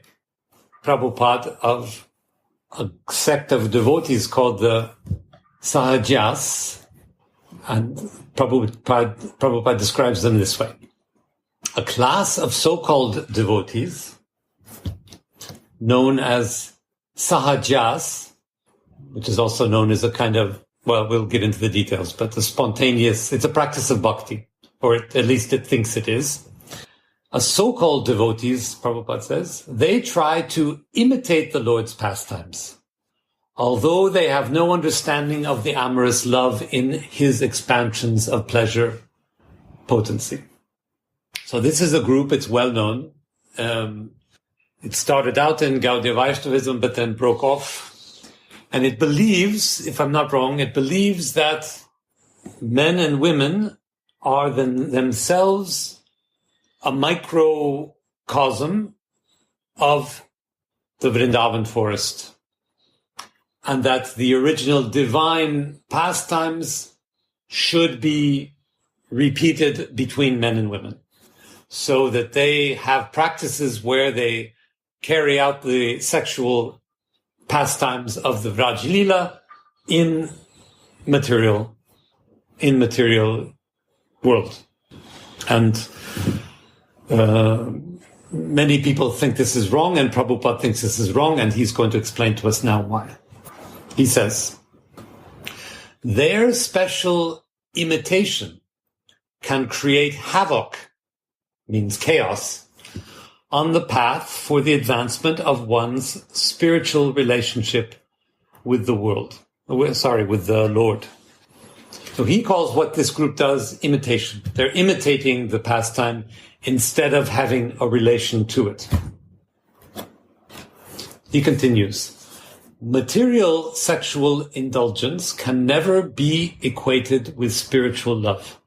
Prabhupada of a sect of devotees called the Sahajas. And Prabhupada describes them this way. A class of so-called devotees known as Sahajas, which is also known as a kind of, well, we'll get into the details, but the spontaneous, it's a practice of bhakti, or at least it thinks it is. A so-called devotees, Prabhupada says, they try to imitate the Lord's pastimes, although they have no understanding of the amorous love in his expansions of pleasure potency. So this is a group, it's well known. It started out in Gaudiya Vaishnavism, but then broke off. And it believes, if I'm not wrong, it believes that men and women are themselves a microcosm of the Vrindavan forest. And that the original divine pastimes should be repeated between men and women. So that they have practices where they carry out the sexual pastimes of the Vraj-lila in material world. And many people think this is wrong, and Prabhupada thinks this is wrong, and he's going to explain to us now why. He says, their special imitation can create havoc, means chaos, on the path for the advancement of one's spiritual relationship with the world. With the Lord. So he calls what this group does imitation. They're imitating the pastime instead of having a relation to it. He continues, material sexual indulgence can never be equated with spiritual love,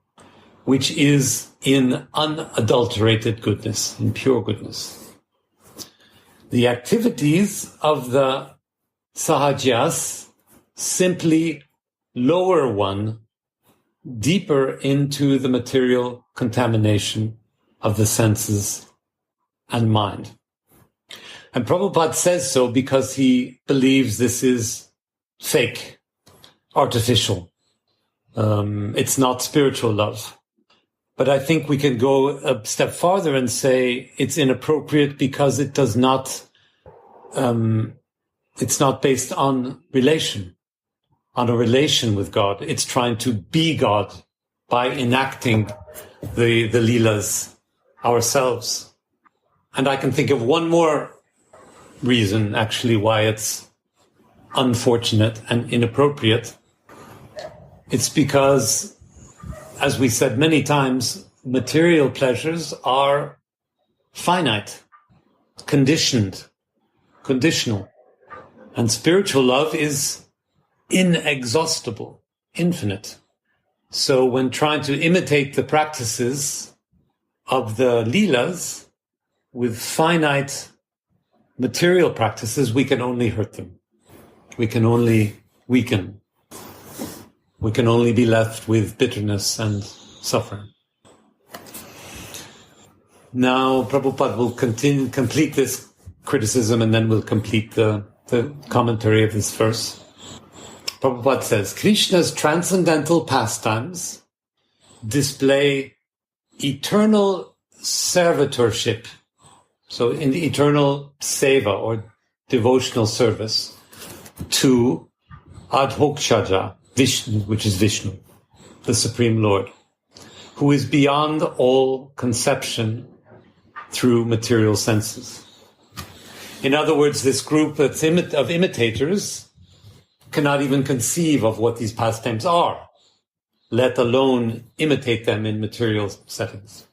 which is in unadulterated goodness, in pure goodness. The activities of the sahajas simply lower one deeper into the material contamination of the senses and mind. And Prabhupada says so because he believes this is fake, artificial. It's not spiritual love. But I think we can go a step farther and say it's inappropriate because it does not, it's not based on a relation with God. It's trying to be God by enacting the Leelas ourselves. And I can think of one more reason, actually, why it's unfortunate and inappropriate. It's because, as we said many times, material pleasures are finite, conditional. And spiritual love is inexhaustible, infinite. So when trying to imitate the practices of the Leelas with finite material practices, we can only hurt them. We can only weaken. We can only be left with bitterness and suffering. Now, Prabhupada will complete this criticism, and then we'll complete the commentary of this verse. Prabhupada says, Krishna's transcendental pastimes display eternal servitorship, so in the eternal seva or devotional service to Adhokshaja, Vishnu, which is Vishnu, the Supreme Lord, who is beyond all conception through material senses. In other words, this group of imitators cannot even conceive of what these pastimes are, let alone imitate them in material settings.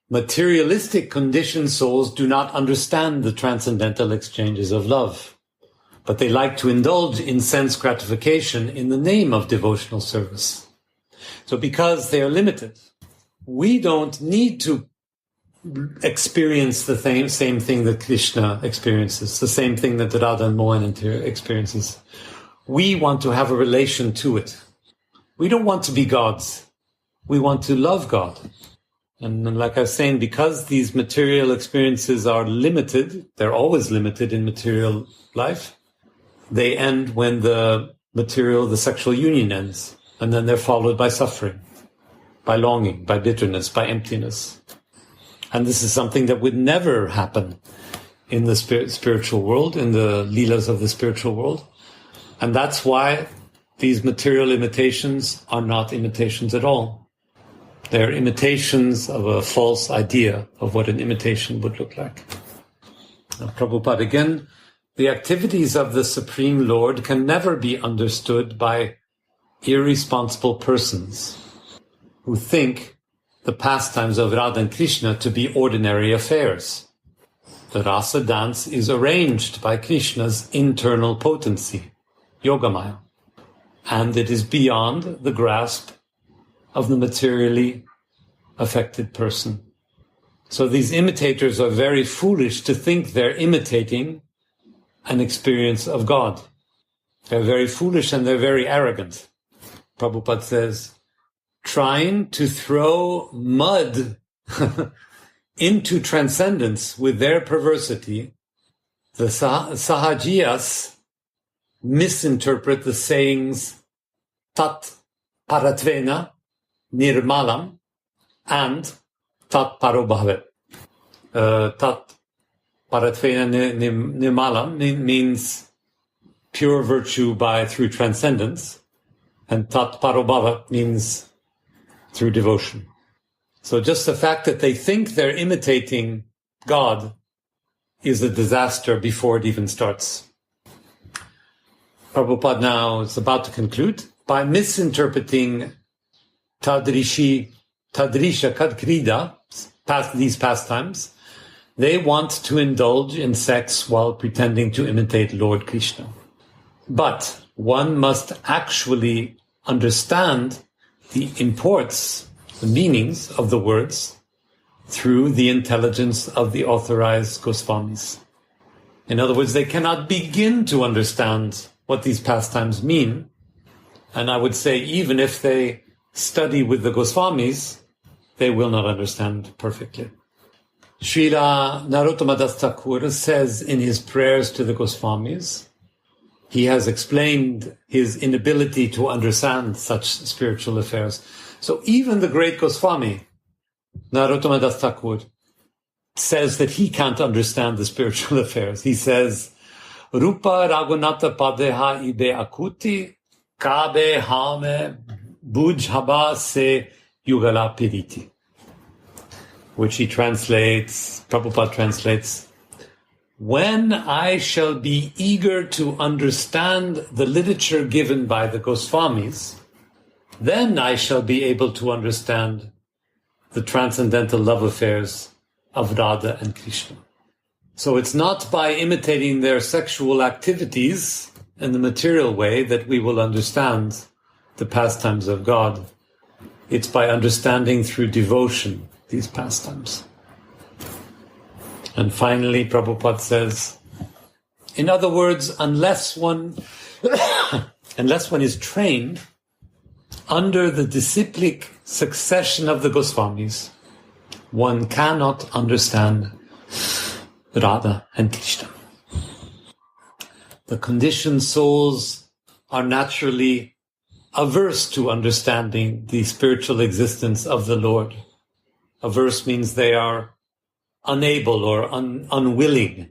Materialistic conditioned souls do not understand the transcendental exchanges of love, but they like to indulge in sense gratification in the name of devotional service. So because they are limited, we don't need to experience the same thing that Krishna experiences, the same thing that Radha and Mohan experiences. We want to have a relation to it. We don't want to be gods. We want to love God. And like I was saying, because these material experiences are limited, they're always limited in material life, they end when the sexual union ends. And then they're followed by suffering, by longing, by bitterness, by emptiness. And this is something that would never happen in the spiritual world, in the Leelas of the spiritual world. And that's why these material imitations are not imitations at all. They're imitations of a false idea of what an imitation would look like. Now, Prabhupada again, the activities of the Supreme Lord can never be understood by irresponsible persons who think the pastimes of Radha and Krishna to be ordinary affairs. The rasa dance is arranged by Krishna's internal potency, Yogamaya, and it is beyond the grasp of the materially affected person. So these imitators are very foolish to think they're imitating an experience of God. They're very foolish and they're very arrogant. Prabhupada says, trying to throw mud into transcendence with their perversity, the sahajiyas misinterpret the sayings tat paratvena nirmalam and tat parobhavet. Tat paratvena nirmalam means pure virtue through transcendence, and tat parobhavet means through devotion. So just the fact that they think they're imitating God is a disaster before it even starts. Prabhupada now is about to conclude. by misinterpreting Tadrisha Kadkrida, these pastimes, they want to indulge in sex while pretending to imitate Lord Krishna. But one must actually understand the imports, the meanings of the words through the intelligence of the authorized Goswamis. In other words, they cannot begin to understand what these pastimes mean. And I would say even if they study with the Goswamis, they will not understand perfectly. Srila Narottama Das Thakur says in his prayers to the Goswamis, he has explained his inability to understand such spiritual affairs. So even the great Goswami, Narottama Das Thakur, says that he can't understand the spiritual affairs. He says, Rupa Raghunatha Padeha Ibe Akuti Kabe Hame Bujhaba Se Yugala Piriti. Which he translates, Prabhupada translates, when I shall be eager to understand the literature given by the Goswamis, then I shall be able to understand the transcendental love affairs of Radha and Krishna. So it's not by imitating their sexual activities in the material way that we will understand the pastimes of God. It's by understanding through devotion these pastimes. And finally, Prabhupada says, in other words, unless one is trained under the disciplic succession of the Goswamis, one cannot understand Radha and Krishna. The conditioned souls are naturally averse to understanding the spiritual existence of the Lord. Averse means they are unable or unwilling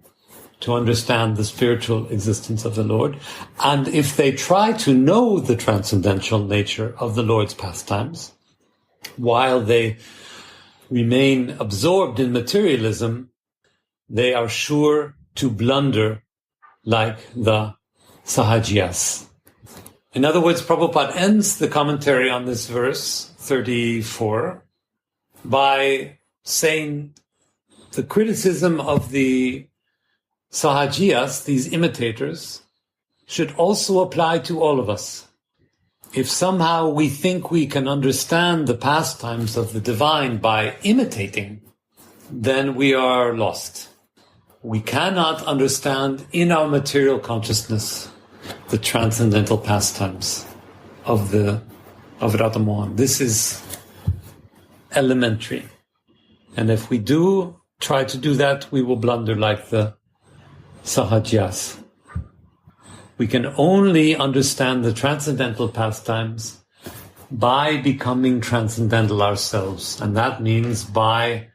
to understand the spiritual existence of the Lord. And if they try to know the transcendental nature of the Lord's pastimes, while they remain absorbed in materialism, they are sure to blunder like the Sahajiyas. In other words, Prabhupada ends the commentary on this verse, 34, by saying the criticism of the Sahajiyas, these imitators, should also apply to all of us. If somehow we think we can understand the pastimes of the divine by imitating, then we are lost. We cannot understand in our material consciousness the transcendental pastimes of Radha Mohan. This is elementary. And if we do try to do that, we will blunder like the Sahajiyas. We can only understand the transcendental pastimes by becoming transcendental ourselves. And that means by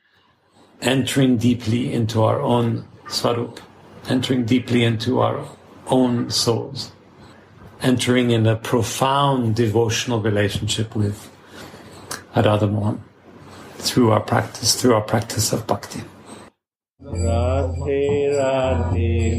entering deeply into our own Swarup, entering deeply into our own souls, entering in a profound devotional relationship with Radha Mohan through our practice of bhakti. Radhe Radhe